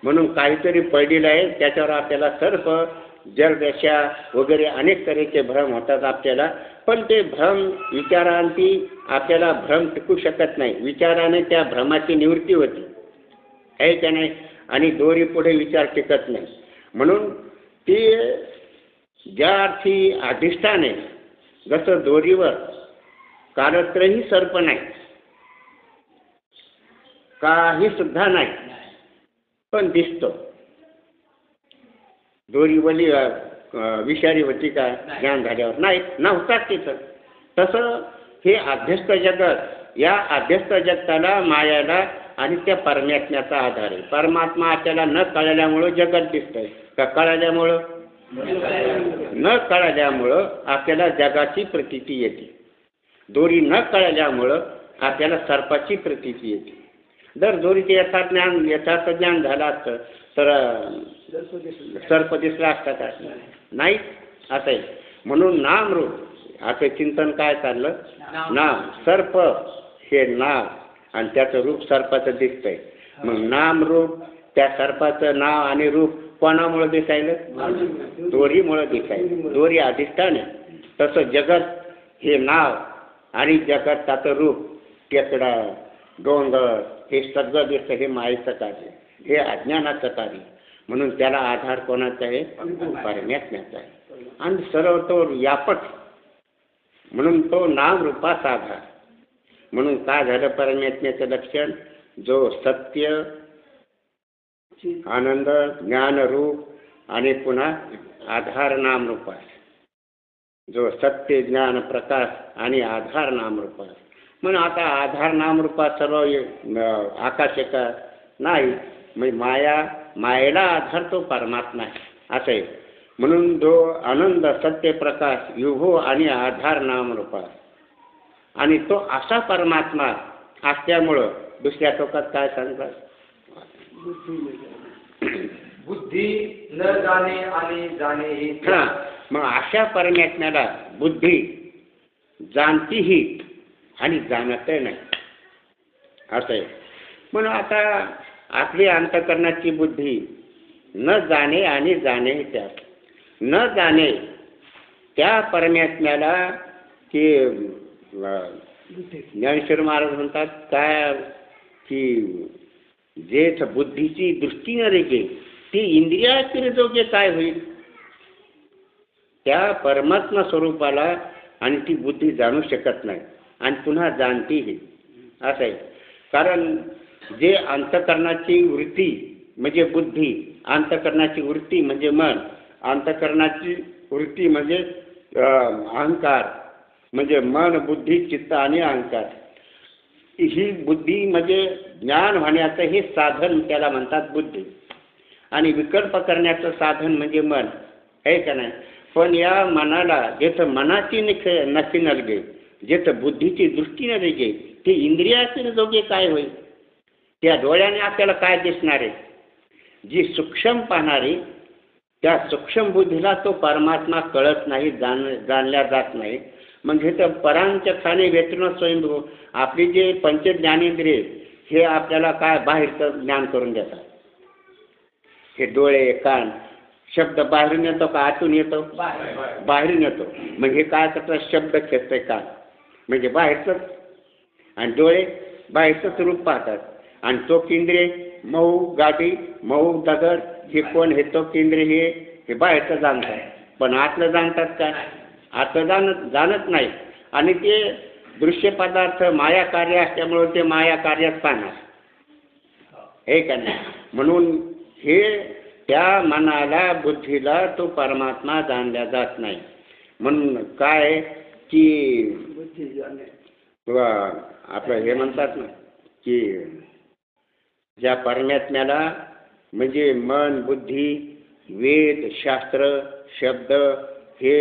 म्हणून काहीतरी पडलेलं आहे त्याच्यावर आपल्याला सर्प, जलदशा वगैरे अनेक तऱ्हेचे भ्रम होतात आपल्याला. पण ते भ्रम विचारांती आपल्याला भ्रम टिकू शकत नाही. विचाराने त्या भ्रमाची निवृत्ती होती आहे का नाही. आणि दोरी पुढे विचार टिकत नाही. म्हणून ती ज्या अर्थी अधिष्ठान आहे, जसं दोरीवर कालत्रही सर्प नाही, काही सुद्धा नाही, पण दिसतो. दोरीवली विषारी होती का ज्ञान झाल्यावर? नाही, नव्हताच तिथं. तसं हे अध्यस्त जगत, या अध्यस्त जगताला, मायाला आणि त्या परमात्म्याचा आधार आहे. परमात्मा आपल्याला न कळल्यामुळं जगत दिसतंय का कळल्यामुळं? न कळल्यामुळं आपल्याला जगाची प्रतीती येते. दोरी न कळल्यामुळं आपल्याला सर्पाची प्रतीती येते. जर दोरीचे यथार्थ ज्ञान झालं असतं तर सर्प दिसला असता का? नाही. असं आहे. म्हणून नामरूप आता चिंतन काय चाललं? नाम. सर्प हे नाव आणि त्याचं रूप सर्पाचं दिसतंय. मग नामरूप त्या सर्पाचं नाव आणि रूप कोणामुळे दिसायलं? दोरीमुळे दिसायलं. दोरी अधिष्ठान आहे. तसं जगत हे नाव आणि जगताचं रूप, टेकडा, डोंगर हे सगळं दिसतं. हे मायेचं कार्य, हे अज्ञानाचं कार्य. म्हणून त्याला आधार कोणाचा आहे? परमात्म्याचा आहे. आणि सर्व तो व्यापक, म्हणून तो नाम रूपाचा आधार. म्हणून काय झालं परमात्म्याचं लक्षण? जो सत्य, आनंद, ज्ञानरूप आणि पुन्हा आधार नामरूप आहे. जो सत्य, ज्ञान, प्रकाश आणि आधार नामरूप आहे. म्हणून आता आधार नामरूपात सर्व आकाश नाही. म्हणजे मायेला आधार तो परमात्मा आहे असं आहे. म्हणून जो आनंद, सत्य, प्रकाश, युहो आणि आधार नामरूप आहे. आणि तो असा परमात्मा असल्यामुळं दुसऱ्या टोकात काय सांगतात? बुद्धी न जाणे आणि जाणे ही. हां, मग अशा परमात्म्याला बुद्धी जाणतीही आणि जाणतही नाही असं आहे. म्हणून आता आपली अंतःकरणाची बुद्धी न जाणे आणि जाणे त्यात. न जाणे त्या परमात्म्याला की ज्ञानेश्वर महाराज म्हणतात काय की जे बुद्धीची दृष्टी न रेगे ती इंद्रियातील जोगे काय होईल? त्या परमात्मा स्वरूपाला आणि ती बुद्धी जाणू शकत नाही आणि पुन्हा जाणतीही असं आहे. कारण जे अंतःकरणाची वृत्ती म्हणजे बुद्धी, अंतःकरणाची वृत्ती म्हणजे मन, अंतःकरणाची वृत्ती म्हणजे अहंकार, म्हणजे मन, बुद्धी, चित्त आणि अहंकार. ही बुद्धी म्हणजे ज्ञान होण्याचं हे साधन त्याला म्हणतात बुद्धी. आणि विकल्प करण्याचं साधन म्हणजे मन आहे का नाही. पण या मनाला जेथं मनाची नक्की नलगे, जेथं बुद्धीची दृष्टी न लागे, ते इंद्रियातील जोगे काय होईल? त्या डोळ्याने आपल्याला काय दिसणार आहे? जी सूक्ष्म पाहणारी त्या सूक्ष्म बुद्धीला तो परमात्मा कळत नाही, जाणल्या जात नाही. म्हणजे तर परांचखाने वेतन स्वयंभू आपली जे पंचज्ञानेंद्रिय हे आपल्याला काय बाहेरचं ज्ञान करून देतात. हे डोळे, कान, शब्द बाहेरून येतो का आतून येतो? बाहेरून येतो. मग हे काय करतात? शब्द खेचतंय कान म्हणजे बाहेरचंच, आणि डोळे बाहेरचंच रूप पाहतात. आणि तो केंद्रे मऊ गाठी, मऊ दगड, हे कोण? हे तो केंद्रे हे बाहेरचं जाणतात. पण आतलं जाणतात काय? आतलं जाणत नाही. आणि ते दृश्य पदार्थ माया कार्य असल्यामुळे ते माया कार्यच पाहणार हे का नाही. म्हणून हे त्या मनाला, बुद्धीला तो परमात्मा जाणला जात नाही. म्हणून काय की बुद्धी जाणे. किंवा आपलं हे म्हणतात ना की ज्या परमात्म्याला म्हणजे मन, बुद्धी, वेद, शास्त्र, शब्द हे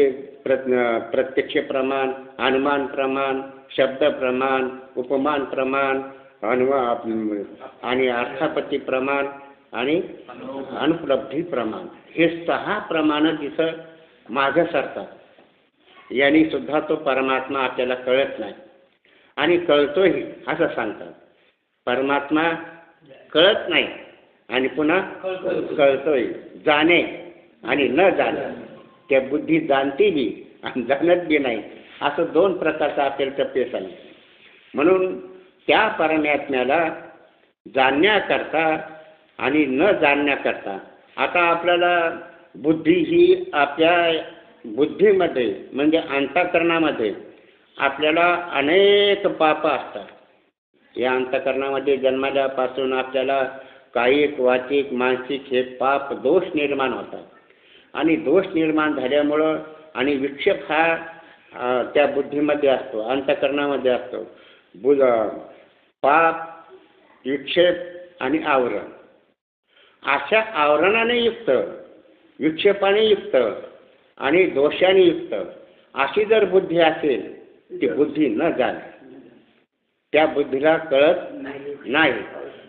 प्रत्यक्ष प्रमाण, अनुमान प्रमाण, शब्द प्रमाण, उपमान प्रमाण, आणि अर्थापत्ती प्रमाण आणि अनुपलब्धी प्रमाण, हे 6 प्रमाण तिथं मागं सरतात. यांनी सुद्धा तो परमात्मा आपल्याला कळत नाही आणि कळतोही असं सांगतात. परमात्मा कळत नाही आणि पुन्हा कळतोय. जाणे आणि न जाणे, त्या बुद्धी जाणते बी आणि जाणत बी नाही, असं 2 प्रकारचा आपल्याला टप्पे सांगितले. म्हणून त्या परमात्म्याला जाणण्याकरता आणि न जाणण्याकरता आता आपल्याला बुद्धी ही आपल्या बुद्धीमध्ये म्हणजे अंतःकरणामध्ये आपल्याला अनेक पाप असतात. या अंतःकरणामध्ये जन्मल्यापासून आपल्याला कायिक, वाचिक, मानसिक हे पाप दोष निर्माण होतात आणि दोष निर्माण झाल्यामुळं आणि विक्षेप हा त्या बुद्धीमध्ये असतो, अंतःकरणामध्ये असतो. पाप, विक्षेप आणि आवरण, अशा आवरणाने युक्त, विक्षेपाने युक्त आणि दोषाने युक्त अशी जर बुद्धी असेल ती बुद्धी न जाणे, त्या बुद्धीला कळत नाही.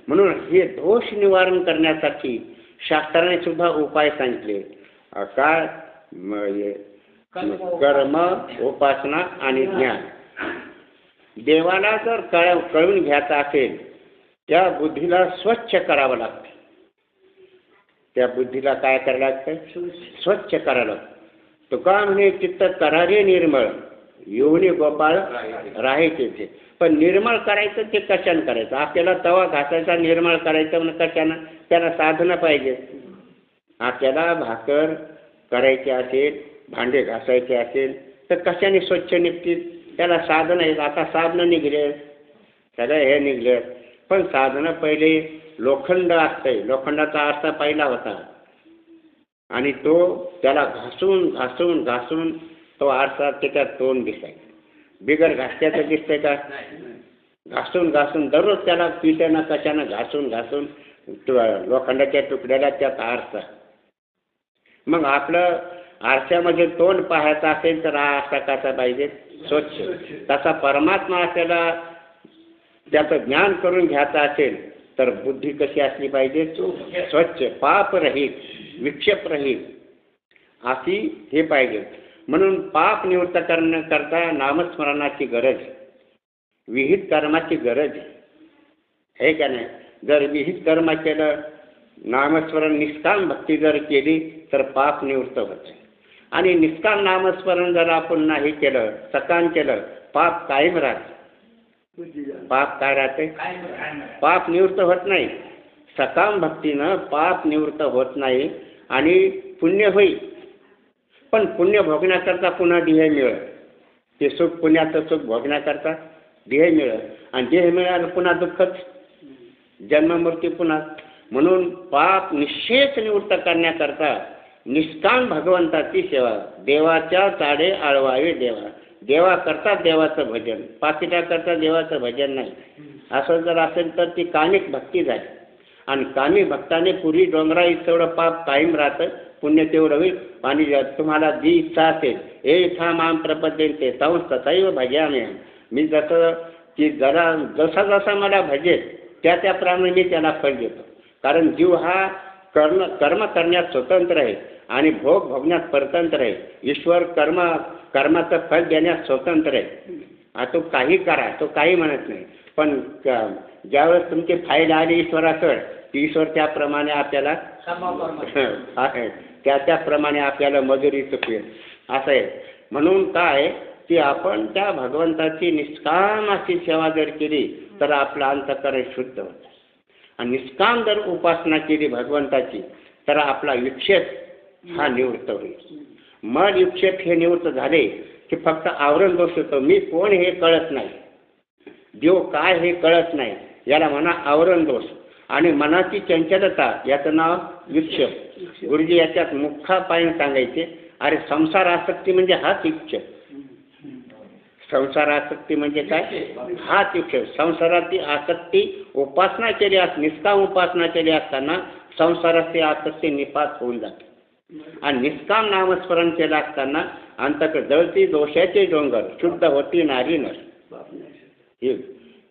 म्हणून हे दोष निवारण करण्यासाठी शास्त्राने सुद्धा उपाय सांगितले. काय? कर्म, उपासना आणि ज्ञान. देवाला जर कळून घ्यायचं असेल त्या बुद्धीला स्वच्छ करावं लागतं. त्या बुद्धीला काय करायला लागतं? स्वच्छ करायला लागतं. तुका म्हणे चित्त करारे निर्मळ, योनी गोपाळ राहायचे ते. पण निर्मळ करायचं ते कशानं करायचं? आपल्याला तवा घासायचा निर्मळ करायचं म्हणजे कशानं? त्याला साधनं पाहिजे. आपल्याला भाकर करायची असेल, भांडे घासायचे असेल तर कशाने स्वच्छ निघतील? त्याला साधनं आहेत. आता साधनं निघले, सगळे हे निघले, पण साधनं पहिले लोखंड असतंय. लोखंडाचा आरसा पहिला होता आणि तो त्याला घासून घासून घासून तो आरसा त्याच्यात तोंड दिसायचा. बिगर घासल्याचं दिसतंय का? घासून घासून दररोज त्याला पिठ्यानं कशानं घासून घासून लोखंडाच्या तुकड्याला त्यात आरसा. मग आपलं आरशामध्ये तोंड पाहायचं असेल तर आरसा कसा पाहिजे? स्वच्छ. तसा परमात्मा आपल्याला त्याचं ज्ञान करून घ्यायचं असेल तर बुद्धी कशी असली पाहिजे? स्वच्छ, पाप रहित, विक्षेप रहित अशी हे पाहिजे. म्हणून पाप निवृत्त करण्याकरता नामस्मरणाची गरज, विहित कर्माची गरज आहे का नाही? जर विहित कर्म केलं, नामस्मरण निष्काम भक्ती जर केली तर पाप निवृत्त होते. आणि निष्काम नामस्मरण जर आपण नाही केलं, सकाम केलं, पाप कायम राहते. पाप काय राहते? पाप निवृत्त होत नाही. सकाम भक्तीनं पाप निवृत्त होत नाही आणि पुण्य होईल. पण पुण्य भोगण्याकरता पुन्हा ध्येय मिळेल. ते सुख, पुण्याचं सुख भोगण्याकरता ध्येय मिळेल आणि ध्येय मिळालं पुन्हा दुःखच, जन्ममृत्यू पुन्हा. म्हणून पाप निश्चयच निवृत्त करण्याकरता निष्काम भगवंताची सेवा, देवाच्या चाडे आळवावे देवा. देवा करता देवाचं भजन, पाकिटा करता देवाचं भजन नाही. असं जर असेल तर ती कामिक भक्ती झाली. आणि कामी भक्ताने पुरी डोंगरा तेवढं पाप कायम राहतं, पुण्य तेवढं होईल. आणि तुम्हाला जी इच्छा असेल, हे इच्छा माम प्रपद्यन्ते तथैव भजाम्यहम्. मी जसं की जसा जसा मला भजेल त्याप्रमाणे मी त्याला फळ देतो. कारण जीव हा कर्म करण्यात स्वतंत्र आहे आणि भोग भोगण्यात परतंत्र आहे. ईश्वर कर्माचं फळ देण्यात स्वतंत्र आहे. तो काही करा, तो काही म्हणत नाही. पण ज्यावेळेस तुमची फाईल आली ईश्वराकडे, ईश्वर त्याप्रमाणे आपल्याला त्याप्रमाणे आपल्याला मजुरी चुकवेल असं आहे. म्हणून काय की आपण त्या भगवंताची निष्काम अशी सेवा जर केली तर आपलं अंतःकरण शुद्ध होतं. आणि निष्काम जर उपासना केली भगवंताची तर आपला विक्षेप हा निवृत्त होईल. मन विक्षेप हे निवृत्त झाले की फक्त आवरण दोष होतो. मी कोण हे कळत नाही, देव काय हे कळत नाही, याला म्हणा आवरण दोष. आणि मनाची चंचलता याचं नाव विक्षेप. गुरुजी याच्यात मुख्य पायन सांगायचे, अरे संसार आसक्ती म्हणजे हाच विक्षेप. संसारासक्ती म्हणजे काय? हाच विषय. संसाराची आसक्ती उपासना केली निष्काम उपासना केली असताना संसाराची आसक्ती निपात होऊन जाते. आणि निष्काम नामस्मरण केलं असताना अंतक जळती दोषाचे डोंगर शुद्ध होती नारी नर.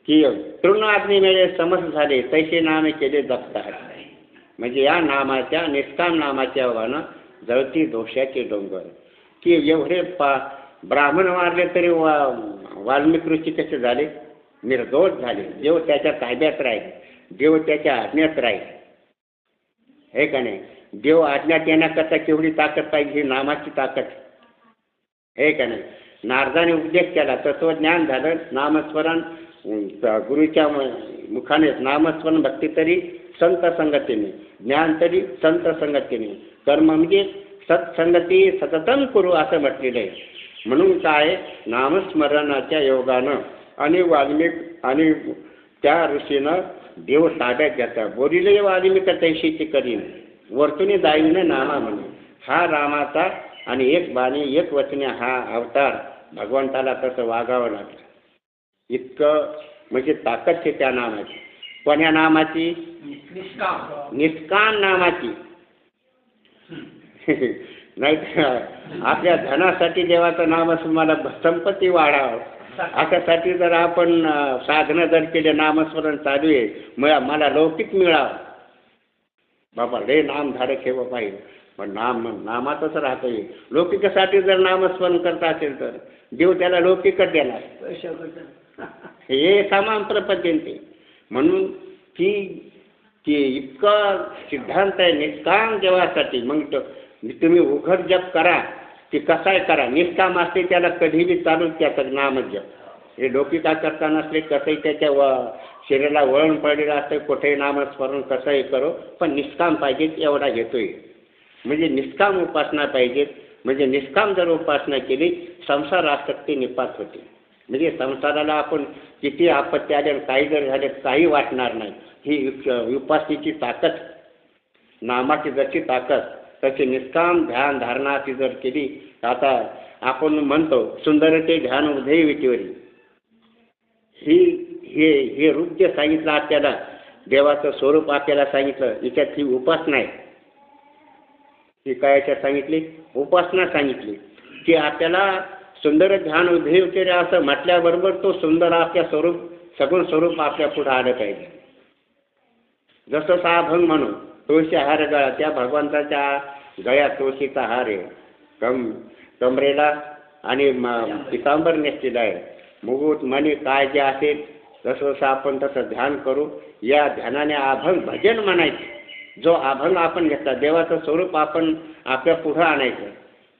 की तृण अग्नी मिळे समज झाले तैसे नामे केले जगतात. म्हणजे या नामाच्या निष्काम नामाच्या ओघानं जळती दोषाचे डोंगर. की एवढे ब्राह्मण मारले तरी वाल्मिकी ऋषी कसे झाले? निर्दोष झाले. देव त्याच्या ताब्यात राहील, देव त्याच्या आज्ञेत राहील, हे का नाही? देव आज्ञात येण्याकरता केवढी ताकद पाहिजे? ही नामाची ताकद, हे का नाही? नारदाने उपदेश केला, तत्वज्ञान झालं, नामस्मरण गुरुच्या मुखाने नामस्मरण, भक्ती तरी संत संगतीने, ज्ञान तरी संत संगतीने, कर्म म्हणजे सत्संगती सततम करू असं म्हटलेलं आहे. म्हणून काय? नामस्मरणाच्या योगानं आणि वाल्मिक आणि त्या ऋषीनं देव ताब्यात घेता. बोलिले वाल्मिक तैशीची करीन वर्तुनी जाईन नामा म्हणे. हा रामाचा आणि एक बाणी एक वचने हा अवतार भगवंताला तसं वागावं लागलं. इतकं म्हणजे ताकद आहे त्या नामाची. पण या नामाची? निष्काम नामाची. नाही आपल्या धनासाठी देवाचं नाम असं मला संपत्ती वाढावं अशासाठी जर आपण साधनं जर केले, नामस्मरण चालू आहे, मला लौकिक मिळावं, बाबा रे नाम धाडक हे पाहिजे, पण नामातच राहतं. लौकिकासाठी जर नामस्मरण करता असेल तर देव त्याला लौकिकच देणार, हे समान प्रपंच. म्हणून की इतकं सिद्धांत आहे निष्काम देवासाठी. मग तुम्ही उघड जप करा की कसाय करा, निष्काम असते त्याला कधीही चालूच त्याचं नाम जप. हे लौकिका करता नसले कसंही त्याच्या शरीराला वळण पडलेलं असतं, कुठेही नामस्मरण कसंही करो, पण निष्काम पाहिजे एवढा घेतोय. म्हणजे निष्काम उपासना पाहिजे. म्हणजे निष्काम जर उपासना केली संसार आसक्ती निपात होते. म्हणजे संसाराला आपण किती आपत्ती आल्या काही जर झाले काही वाटणार नाही. ही उपासनेची ताकद, नामाची जशी ताकद तशी निष्काम ध्यान धारणाची जर केली. आता आपण म्हणतो सुंदरते ध्यान उदय विटीवरी, हे रूप जे सांगितलं आपल्याला, देवाचं स्वरूप आपल्याला सांगितलं, याच्यात ही उपासना आहे. ही काय याच्यात सांगितली? उपासना सांगितली. की आपल्याला सुंदर ध्यान उदय विटीवरी असं म्हटल्याबरोबर तो सुंदर आपल्या स्वरूप सगुण स्वरूप आपल्या पुढे आलं पाहिजे. जसं साभंग म्हणून तुळशी हार गळा, त्या भगवंताच्या गळ्यात तुळशीचा हार आहे, कमरेला आणि पितांबर नेसलेला आहे, मुकुट मणी काय जे असेल जसं आपण तसं ध्यान करू. या ध्यानाने अभंग भजन म्हणायचं. जो अभंग आपण घेतला देवाचं स्वरूप आपण आपल्या पुढं आणायचं,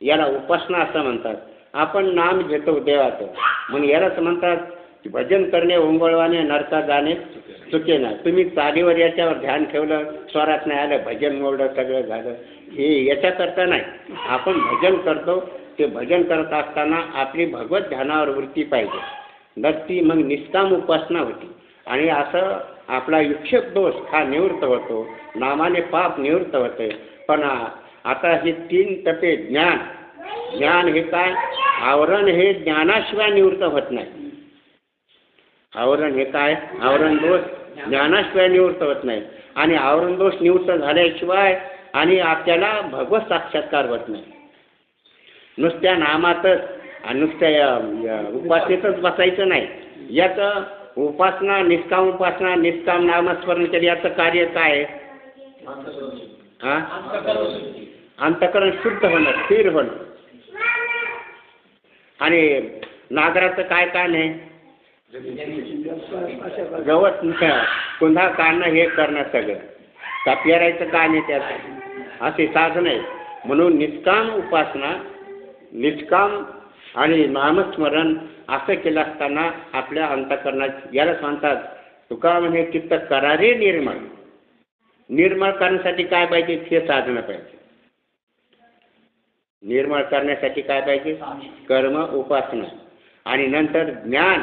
याला उपासना असं म्हणतात. आपण नाम घेतो देवाचं म्हणून यालाच म्हणतात भजन करणे ओंगळवाने नरका जाणे चुके ना. तुम्ही चालीवर याच्यावर ध्यान ठेवलं, स्वरात नाही आलं, भजन मोडलं, सगळं झालं, हे याच्याकरता नाही. आपण भजन करतो, ते भजन करत असताना आपली भगवत ध्यानावर वृत्ती पाहिजे, नक्की मग निष्काम उपासना होती. आणि असं आपला विक्षेप दोष हा निवृत्त होतो, नामाने पाप निवृत्त होते. पण आता हे 3 टप्पे ज्ञान हे काय? आवरण हे ज्ञानाशिवाय निवृत्त होत नाही. आवरण हे काय? आवरण दोष ज्ञानाशिवाय निवृत्त होत नाही. आणि आवरण दोष निवृत्त झाल्याशिवाय आणि आपल्याला भगवत साक्षात्कार होत नाही. नुसत्या नामातच आणि नुसत्या उपासनेतच बसायचं नाही. याचं उपासना निष्काम उपासना निष्काम नामस्मरण केलं याचं कार्य काय आहे? अंतःकरण शुद्ध होणं, स्थिर होणं. आणि नागराचं काय काम आहे? गवत पुन्हा काढणं, हे करणं, सगळं का पेरायचं काय नाही त्याचं, असे साधन आहे. म्हणून निष्काम उपासना, निष्काम आणि नामस्मरण असं केलं असताना आपल्या अंतःकरणात यालाच म्हणतात तुका म्हणे चित्त करारे निर्मळ. निर्मळ करण्यासाठी काय पाहिजे? हे साधनं पाहिजे. निर्मळ करण्यासाठी काय पाहिजे? कर्म उपासना. आणि नंतर ज्ञान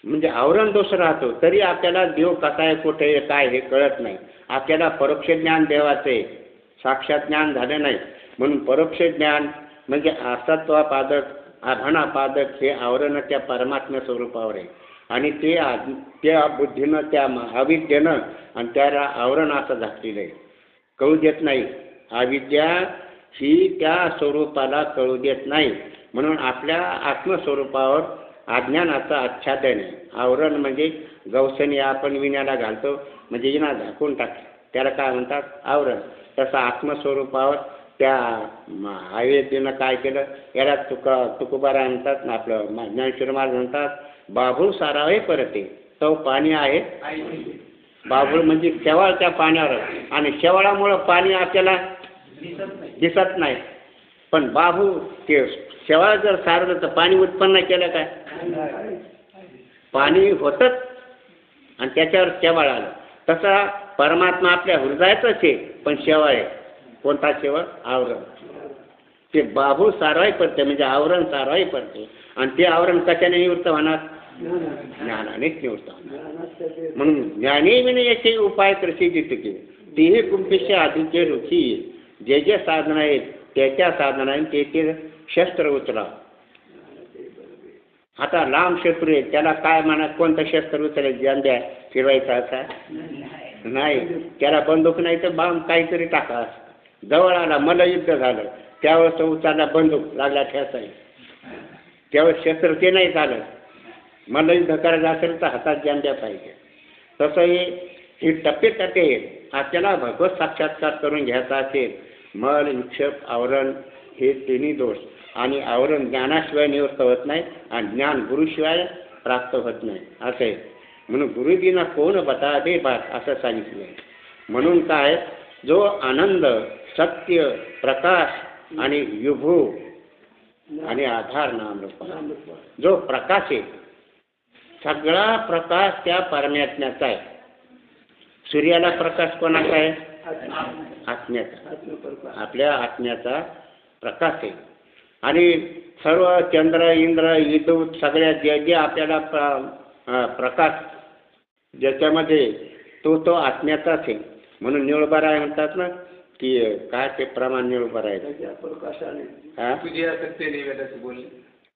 म्हणजे आवरण दोष राहतो तरी आपल्याला देव कसा आहे, कुठे आहे, काय हे कळत नाही. आपल्याला परोक्ष ज्ञान देवाचं आहे, साक्षात ज्ञान झालं नाही. म्हणून परोक्ष ज्ञान म्हणजे असत्वापादक आभाणापादक हे आवरण त्या परमात्म्या स्वरूपावर आहे आणि त्या बुद्धीनं त्या अविद्येनं आणि त्याला आवरण असं झाकलेलं आहे, कळू देत नाही. अविद्या ही त्या स्वरूपाला कळू देत नाही, म्हणून आपल्या आत्मस्वरूपावर अज्ञानाचं आच्छादन आहे. आवरण म्हणजे गवसणी आपण विण्याला घालतो म्हणजे विणा झाकून टाकतो, त्याला काय म्हणतात? आवरण. तसं आत्मस्वरूपावर त्या अविद्येनं काय केलं, याला तुकोबारा म्हणतात, आपलं ज्ञानेश्वर महाराज म्हणतात, बाभूळ सारावे परते तो पाणी आहे. बाभूळ म्हणजे शेवाळ त्या पाण्यावर, आणि शेवाळामुळं पाणी आपल्याला दिसत नाही, पण बाभूळ ते शेवाळ जर सारलं तर पाणी उत्पन्न केलं काय? पाणी होतच आणि त्याच्यावर शेवाळ आलं. तसा परमात्मा आपल्या हृदयातच आहे, पण शेवाळ आहे. कोणता शेवाळ? आवरण. ते बाभूळ सारवाई पडते म्हणजे आवरण सारवाई पडते, आणि ते आवरण कशाने निवृत्त होणार? ज्ञानानेच निवृत्त होणार. म्हणून ज्ञानी विनयाचे उपाय प्रसिद्धी केले, तीही कुंपेशे आधीचे रुची, जे जे साधन आहेत त्याच्या साधनाने ते शस्त्र उचला. आता लांब शत्रू आहे त्याला काय म्हणा, कोणतं शस्त्र उचलायचं? ज्यांद्या फिरवायचा असा नाही, त्याला बंदूक नाही तर बाम काहीतरी टाका. जवळ आला मल्लयुद्ध झालं त्यावेळेस तो उचलला बंदूक, लागला ठेचाय, त्यावेळेस शस्त्र ते नाही चालत. मल्लयुद्ध करायचं असेल तर हातात ज्यांद्या पाहिजे. तसं हे टप्पे आपल्याला भगवत साक्षात्कार करून घ्यायचा असेल, मल विक्षेप आवरण हे तिन्ही दोष, आणि आवरण ज्ञानाशिवाय निवृत्त होत नाही आणि ज्ञान गुरुशिवाय प्राप्त होत नाही असं आहे. म्हणून गुरुजींना कोण बता दे बात असं सांगितलं. म्हणून काय, जो आनंद, सत्य, प्रकाश आणि विभू आणि आधार नाम रूप, जो प्रकाश आहे, सगळा प्रकाश त्या परमात्म्याचा आहे. सूर्याला प्रकाश कोणाचा आहे? आत्म्याचा, आपल्या आत्म्याचा प्रकाश आहे. आणि सर्व चंद्र, इंद्र, विद्युत सगळ्या जे जे आपल्याला प्रकाश ज्याच्यामध्ये तो आत्म्याचाच आहे. म्हणून निळबरा आहे म्हणतात ना, की काय ते प्रमाण निळबरा आहे.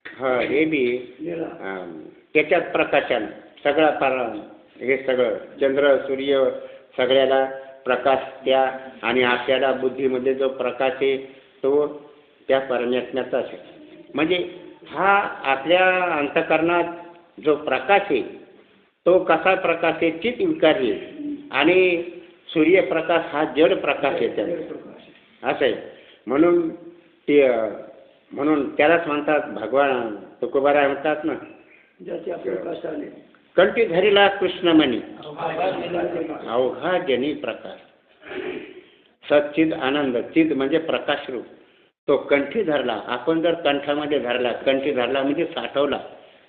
हा, हे बी त्याच्यात प्रकाशाने सगळं हे सगळं चंद्र, सूर्य सगळ्याला प्रकाश त्या, आणि आपल्याला बुद्धीमध्ये जो प्रकाश आहे तो त्या परमात्म्याचाच आहे. म्हणजे हा आपल्या अंतःकरणात जो प्रकाश आहे तो कसा प्रकाश आहे? चित विकारी आहे, आणि सूर्यप्रकाश हा जड प्रकाश आहे त्याचा, असं आहे. म्हणून त्यालाच म्हणतात, भगवान तुकोबारा म्हणतात ना, कंठी धरिला कृष्णमणी अवघा जनी प्रकाश. सच्चिद आनंद, चिद म्हणजे प्रकाश रूप, तो कंठी धरला. आपण जर कंठामध्ये धरला, कंठी धरला म्हणजे साठवला,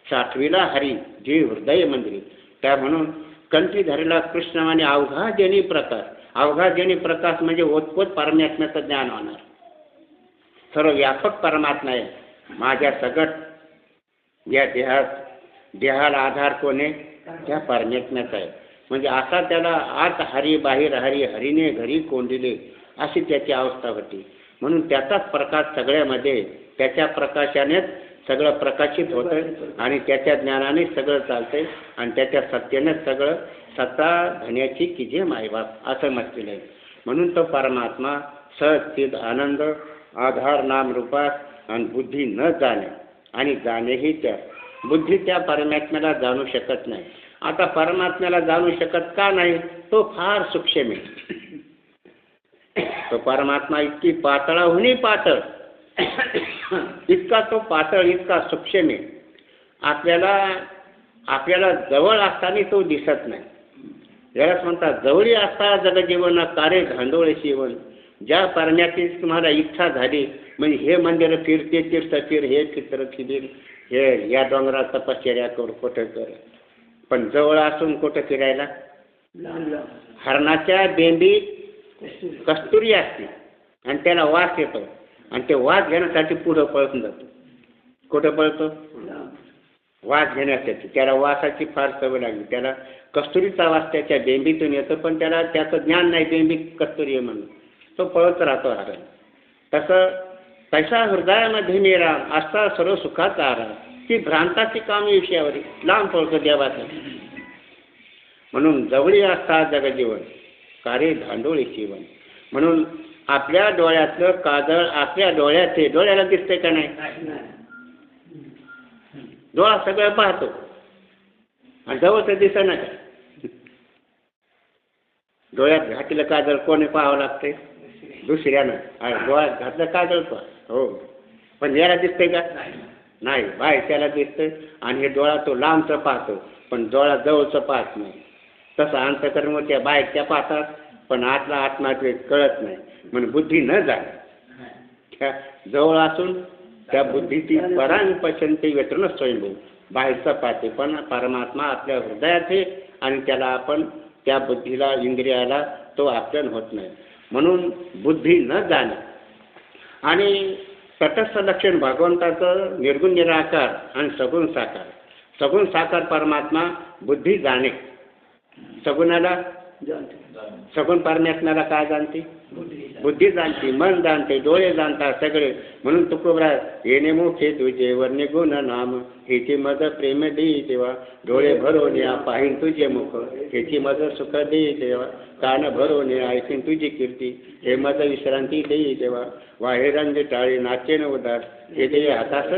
साठविला हरी जे हृदय मंदिरी, त्या म्हणून कंठी धरला कृष्णमणी अवघा जनी प्रकाश. अवघा जनी प्रकाश म्हणजे ओतपोत परमात्म्याचं ज्ञान होणार. सर्व व्यापक परमात्मा आहे. माझ्या सगट या देहाला आधार कोण आहे? त्या परमात्म्याचा आहे. म्हणजे असा त्याला आत हरी बाहेर हरी, हरीने घरी कोंडिले, अशी त्याची अवस्था होती. म्हणून त्याचाच प्रकाश सगळ्यामध्ये, त्याच्या प्रकाशानेच सगळं प्रकाशित होतं, आणि त्याच्या ज्ञानाने सगळं चालतंय, आणि त्याच्या सत्यानेच सगळं सत्ता धन्याची की जे मायबाप असं म्हटलेलं आहे. म्हणून तो परमात्मा सच्चिद आनंद, आधार नाम रूपात, आणि बुद्धी न जाणे, आणि जाणेही त्या बुद्धी त्या परमात्म्याला जाणू शकत नाही. आता परमात्म्याला जाणू शकत का नाही? तो फार सूक्ष्म आहे. तो परमात्मा इतकी पातळाहुनी पातळ, इतका तो पातळ, इतका सूक्ष्म आहे. आपल्याला जवळ असताना तो दिसत नाही. यालाच म्हणतात, जवळी असता जगजीवन कार्य धांडोळे शिवन. ज्या परमात्म्याची तुम्हाला इच्छा झाली, म्हणजे हे मंदिर फिरते, तीर्थ फिर, हे चित्र फिर, हे या डोंगरात तपश्चर्या कर, कुठं कर, पण जवळ असून कुठं फिरायला? हरणाच्या बेंबीत कस्तुरी असते, आणि त्याला वास येतो, आणि ते वास घेण्यासाठी पुढं पळून जातो. कुठं पळतो? वास घेण्यासाठी. त्याला वासाची फार सवय लागली. त्याला कस्तुरीचा वास त्याच्या बेंबीतून येतो, पण त्याला त्याचं ज्ञान नाही बेंबीत कस्तुरी आहे म्हणून. तो पळत राहतो हरण. तसं तैसा हृदयामध्ये मेरा असता सर्व सुखाचा आरा. ती भ्रांताची कामी विषयावरी लांब पळतो देवाचा. म्हणून जवळी असता जगजीवन कार्य धांडोळी जीवन. म्हणून आपल्या डोळ्यातलं काजळ आपल्या डोळ्याला दिसतंय का नाही? डोळा सगळं पाहतो आणि जवळचं दिसत नाही. डोळ्यात घातलेलं काजळ कोणी पाहावं लागते? दुसऱ्यानं. डोळ्यात घातलं काजळ हो, पण याला दिसतंय का? नाही. त्याला दिसतंय आणि हे डोळा तो लांबचं पाहतो पण डोळा जवळचं पाहत नाही. तसं अंतकर्म त्या बाहेरच्या पाहतात पण आतला आत्मा ते कळत नाही. म्हणून बुद्धी न जाणे त्या जवळ असून त्या बुद्धीची परांग पचनते व्यतन स्वयंभू बाहेरचा पाहते पण परमात्मा आपल्या हृदयात आहे आणि त्याला आपण त्या बुद्धीला इंद्रियाला तो आपल्यान होत नाही. म्हणून बुद्धी न जाणे आणि तटस्थ लक्षण भगवंताचं निर्गुण निराकार आणि सगुण साकार. सगुण साकार परमात्मा बुद्धी जाणे. सगुणाला सगुण परमात्म्याला काय जाणते? बुद्धी जाणते, मन जाणते, डोळे जाणतात सगळे. म्हणून तुकोबरा येणे मोठे तुझे वर्णे गुण नाम हेची मज प्रेम देई देवा. डोळे भरून या पाहिन तुझे मुख हेची मज सुख देई देवा. कान भरून ऐकीन तुझी कीर्ती हे मज विश्रांती देई देवा. वाहेरंग टाळी नाचेन उदास हे देय हातास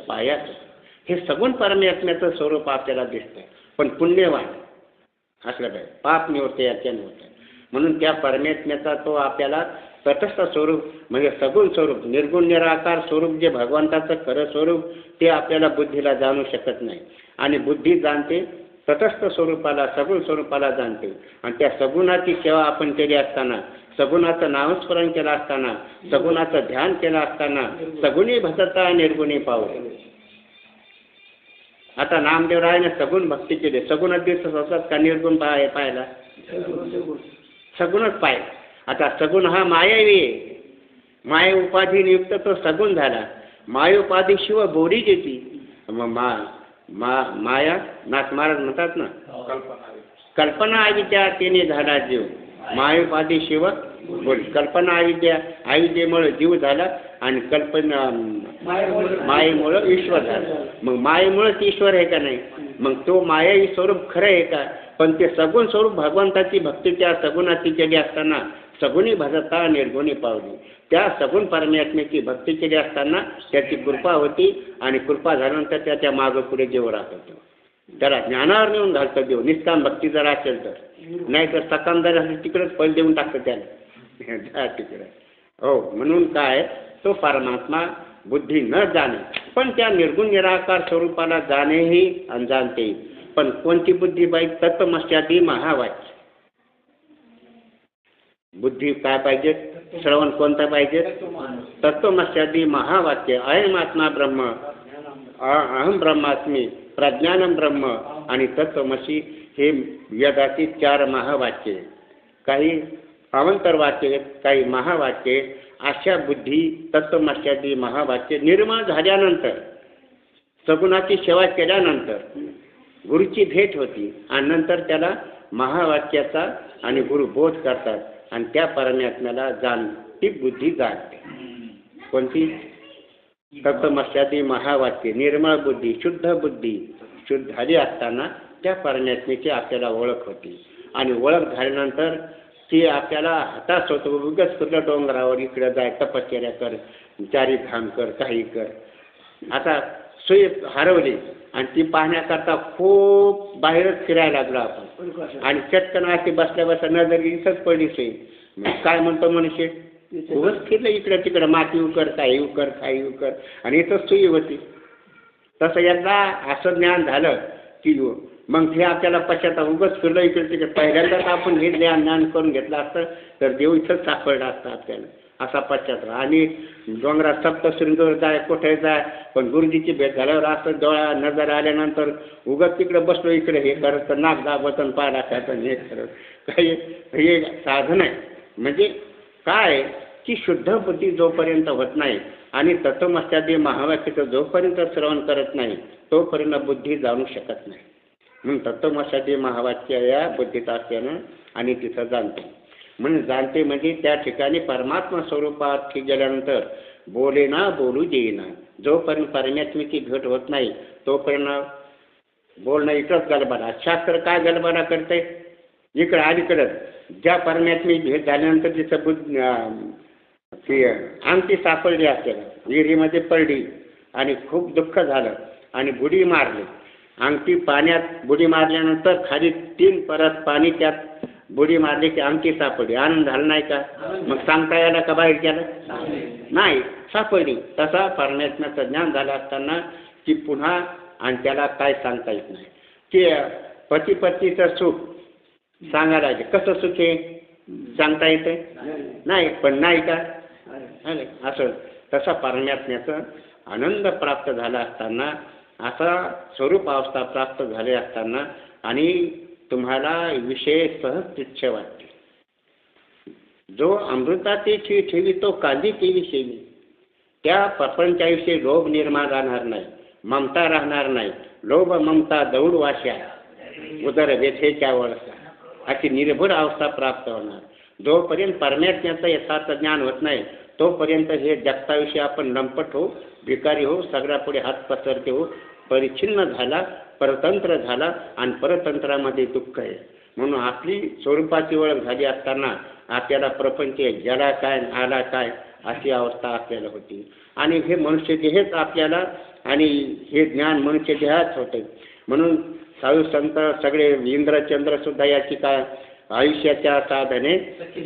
पायास. हे सगुण परमात्म्याचं स्वरूप आपल्याला दिसतं पण पुण्यवान असलं पाहिजे. पाप निवडते याच्याने होतं. म्हणून त्या परमात्म्याचा तो आपल्याला तटस्थ स्वरूप म्हणजे सगुण स्वरूप निर्गुण निराकार स्वरूप जे भगवंताचं खरं स्वरूप ते आपल्याला बुद्धीला जाणू शकत नाही. आणि बुद्धी जाणते तटस्थ स्वरूपाला सगुण स्वरूपाला जाणते. आणि त्या सगुणाची सेवा आपण केली असताना सगुणाचं नामस्मरण केलं असताना सगुणाचं ध्यान केलं असताना सगुणी भजता निर्गुणी पाहू. आता नामदेवरायाने सगुण भक्ती केली. सगुण दिवस होतात का निर्गुण पाहायला? सगुणच पाहिजे. आता सगुण हा मायावी आहे. माया उपाधी नियुक्त तो सगुण झाला. माया उपाधी शिव बोरी देती. माया नाथ महाराज म्हणतात ना कल्पना अविद्या तिने झाला जीव. माया उपाधी शिव बोरी. कल्पना अविद्येमुळे जीव झाला आणि कल्पना मायेमुळं ईश्वर झाला. मग मायेमुळंच ईश्वर आहे का नाही? मग तो मायावी स्वरूप खरं आहे का? पण ते सगुण स्वरूप भगवंताची भक्ती त्या सगुणाची केली असताना सगुणी भजता निर्गुणी पावली. त्या सगुण परमात्म्याची भक्ती केली असताना त्याची कृपा होती आणि कृपा झाल्यानंतर त्याच्या मागं पुढे देव राहत होतो. त्याला ज्ञानावर नेऊन घालतं देव निष्काम भक्ती जर असेल तर. नाही तर सकाम जर असेल तिकडेच पल देऊन टाकतं त्याला तिकडे. हो, म्हणून काय तो परमात्मा बुद्धी न जाणे पण त्या निर्गुण निराकार स्वरूपाला जाणेही जाणते. पण कोणती बुद्धी पाहिजे? तत्वमस्यादी महावाक्य. बुद्धी काय पाहिजे? श्रवण कोणतं पाहिजे? तत्वमस्यादी महावाक्य. अयम आत्मा ब्रह्म अहम ब्रह्मास्मी प्रज्ञानम ब्रह्म आणि तत्वमसी हे वेदाची 4 महावाक्ये. काही अवंतर वाक्य काही महावाक्ये. अशा बुद्धी तत्वमस्यादी महावाक्य निर्माण झाल्यानंतर सगुणाची सेवा केल्यानंतर गुरुची भेट होती आणि नंतर त्याला महावाक्याचा आणि गुरु बोध करतात आणि त्या परमात्म्याला ती बुद्धी जाणते. कोणती? तत्वमस्यादी महावाक्य. निर्मळ बुद्धी शुद्ध झाली असताना त्या परमात्म्याची आपल्याला ओळख होती आणि ओळख झाल्यानंतर ती आपल्याला हताश होतो. उगाच कुठल्या डोंगरावर इकडे जाय तपश्चर्या कर 4 धाम कर काही कर. आता सोय हरवली आणि ती पाहण्याकरता खूप बाहेरच फिरायला लागलो आपण आणि चटकन अशी बसल्या नजर इथंच पडली सोय. काय म्हणतो मनुष्य? उगाच फिरलं इकडं तिकडं माती उकर काही उकर आणि इथंच सोयी होती. तसं एकदा असं ज्ञान झालं की मग हे आपल्याला पश्चाताप उगाच फिरलं इकडे तिकडे. पहिल्यांदाच आपण हे ज्ञान करून घेतलं असतं तर देव इथंच सापडला असतं आपल्याला. असा पश्चाताप. आणि डोंगरात सप्तशृंगीवर जाय कुठे जाय पण गुरुजीची भेट झाल्यावर असं डोळा नजर आल्यानंतर उगाच तिकडे बसलो इकडे हे करत तर नाक दाबतन पाय टाकायचं हे करत काही हे साधन आहे. म्हणजे काय की शुद्ध बुद्धी जोपर्यंत होत नाही आणि तत्वमस्यादी महावाक्याचं जोपर्यंत श्रवण करत नाही तोपर्यंत बुद्धी जाणू शकत नाही. म्हणून तत्वमस्यादी महावाक्य या बुद्धीत असल्यानं आणि तिथं जाणतो. म्हणून जाणते म्हणजे त्या ठिकाणी परमात्मा स्वरूपात गेल्यानंतर बोले ना बोलू देईना. जोपर्यंत परमात्म्याची भेट होत नाही तोपर्यंत बोलणं इकडंच गलबला. शास्त्र काय गलबला करते? इकडं अलीकडं ज्या परमात्म्याची भेट झाल्यानंतर तिचं ती अंगठी सापडली असेल, विहिरीमध्ये पडली आणि खूप दुःख झालं आणि बुडी मारली. अंगठी पाण्यात बुडी मारल्यानंतर खाली 3 परत पाणी, त्यात बुडी मारली की अंगठी सापडली. आनंद झाला नाही का? मग सांगता यायला का बाहेर गेलं? नाही, सापडली. तसा परमात्म्याचं ज्ञान झालं असताना की पुन्हा आणि त्याला काय सांगता येत नाही. की पती पत्नीचं सुख सांगायला लागेल. कसं सुख आहे सांगता येते? नाही. पण नाही का? असं तसा परमात्म्याचं आनंद प्राप्त झाला असताना, असा स्वरूप अवस्था प्राप्त झाले असताना आणि तुम्हाला विषय सहज तुच्छ वाटते. जो अमृताची ठेवी तो कांदी केली शेवी. त्या प्रपंचाविषयी लोभ निर्माण राहणार नाही, ममता राहणार नाही. लोभ ममता दौड वाशा उदर व्यथेच्या वळसा, अशी निर्भर अवस्था प्राप्त होणार. जोपर्यंत परमात्म्याचं यथार्थ ज्ञान होत नाही तोपर्यंत हे जगताविषयी आपण लंपट हो, भिकारी हो, सगळ्यापुढे हात पसरते हो, परिच्छिन्न झाला, परतंत्र झाला आणि परतंत्रामध्ये दुःख आहे. म्हणून आपली स्वरूपाची ओळख झाली असताना आपल्याला प्रपंच जला काय आला काय अशी अवस्था आपल्याला होती. आणि हे मनुष्य देहच आपल्याला, आणि हे ज्ञान मनुष्य देहाच होते. म्हणून साधू संत सगळे इंद्रचंद्र सुद्धा याची काय आयुष्याच्या साधने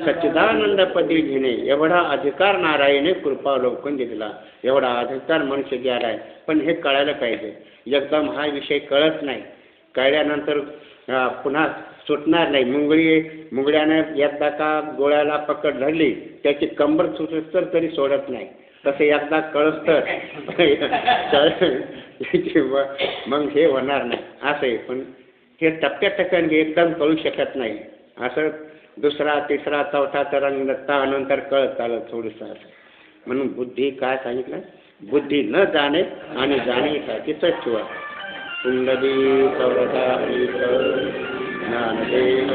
सच्चिदानंद पदी घेणे एवढा अधिकार नारायणे कृपा लोकून दिला. एवढा अधिकार मनुष्य द्यायला आहे. पण हे कळायला पाहिजे. एकदम हा विषय कळत नाही. कळल्यानंतर पुन्हा सुटणार नाही. मुंगळ्याने एकदा का गोळ्याला पकड धरली त्याची कंबर सुटत तर तरी सोडत नाही. तसं एकदा कळत तर मग हे होणार नाही असं आहे. पण हे टप्प्याटप्प्याने एकदम कळू शकत नाही. असं दुसरा तिसरा चौथा तरंग नंतर कळत आलं थोडंसं असं. म्हणून बुद्धी काय सांगितलं? बुद्धी न जाणे आणि जाणीसाठी सच्चुवा कुंडली सौरदा ज्ञानदेव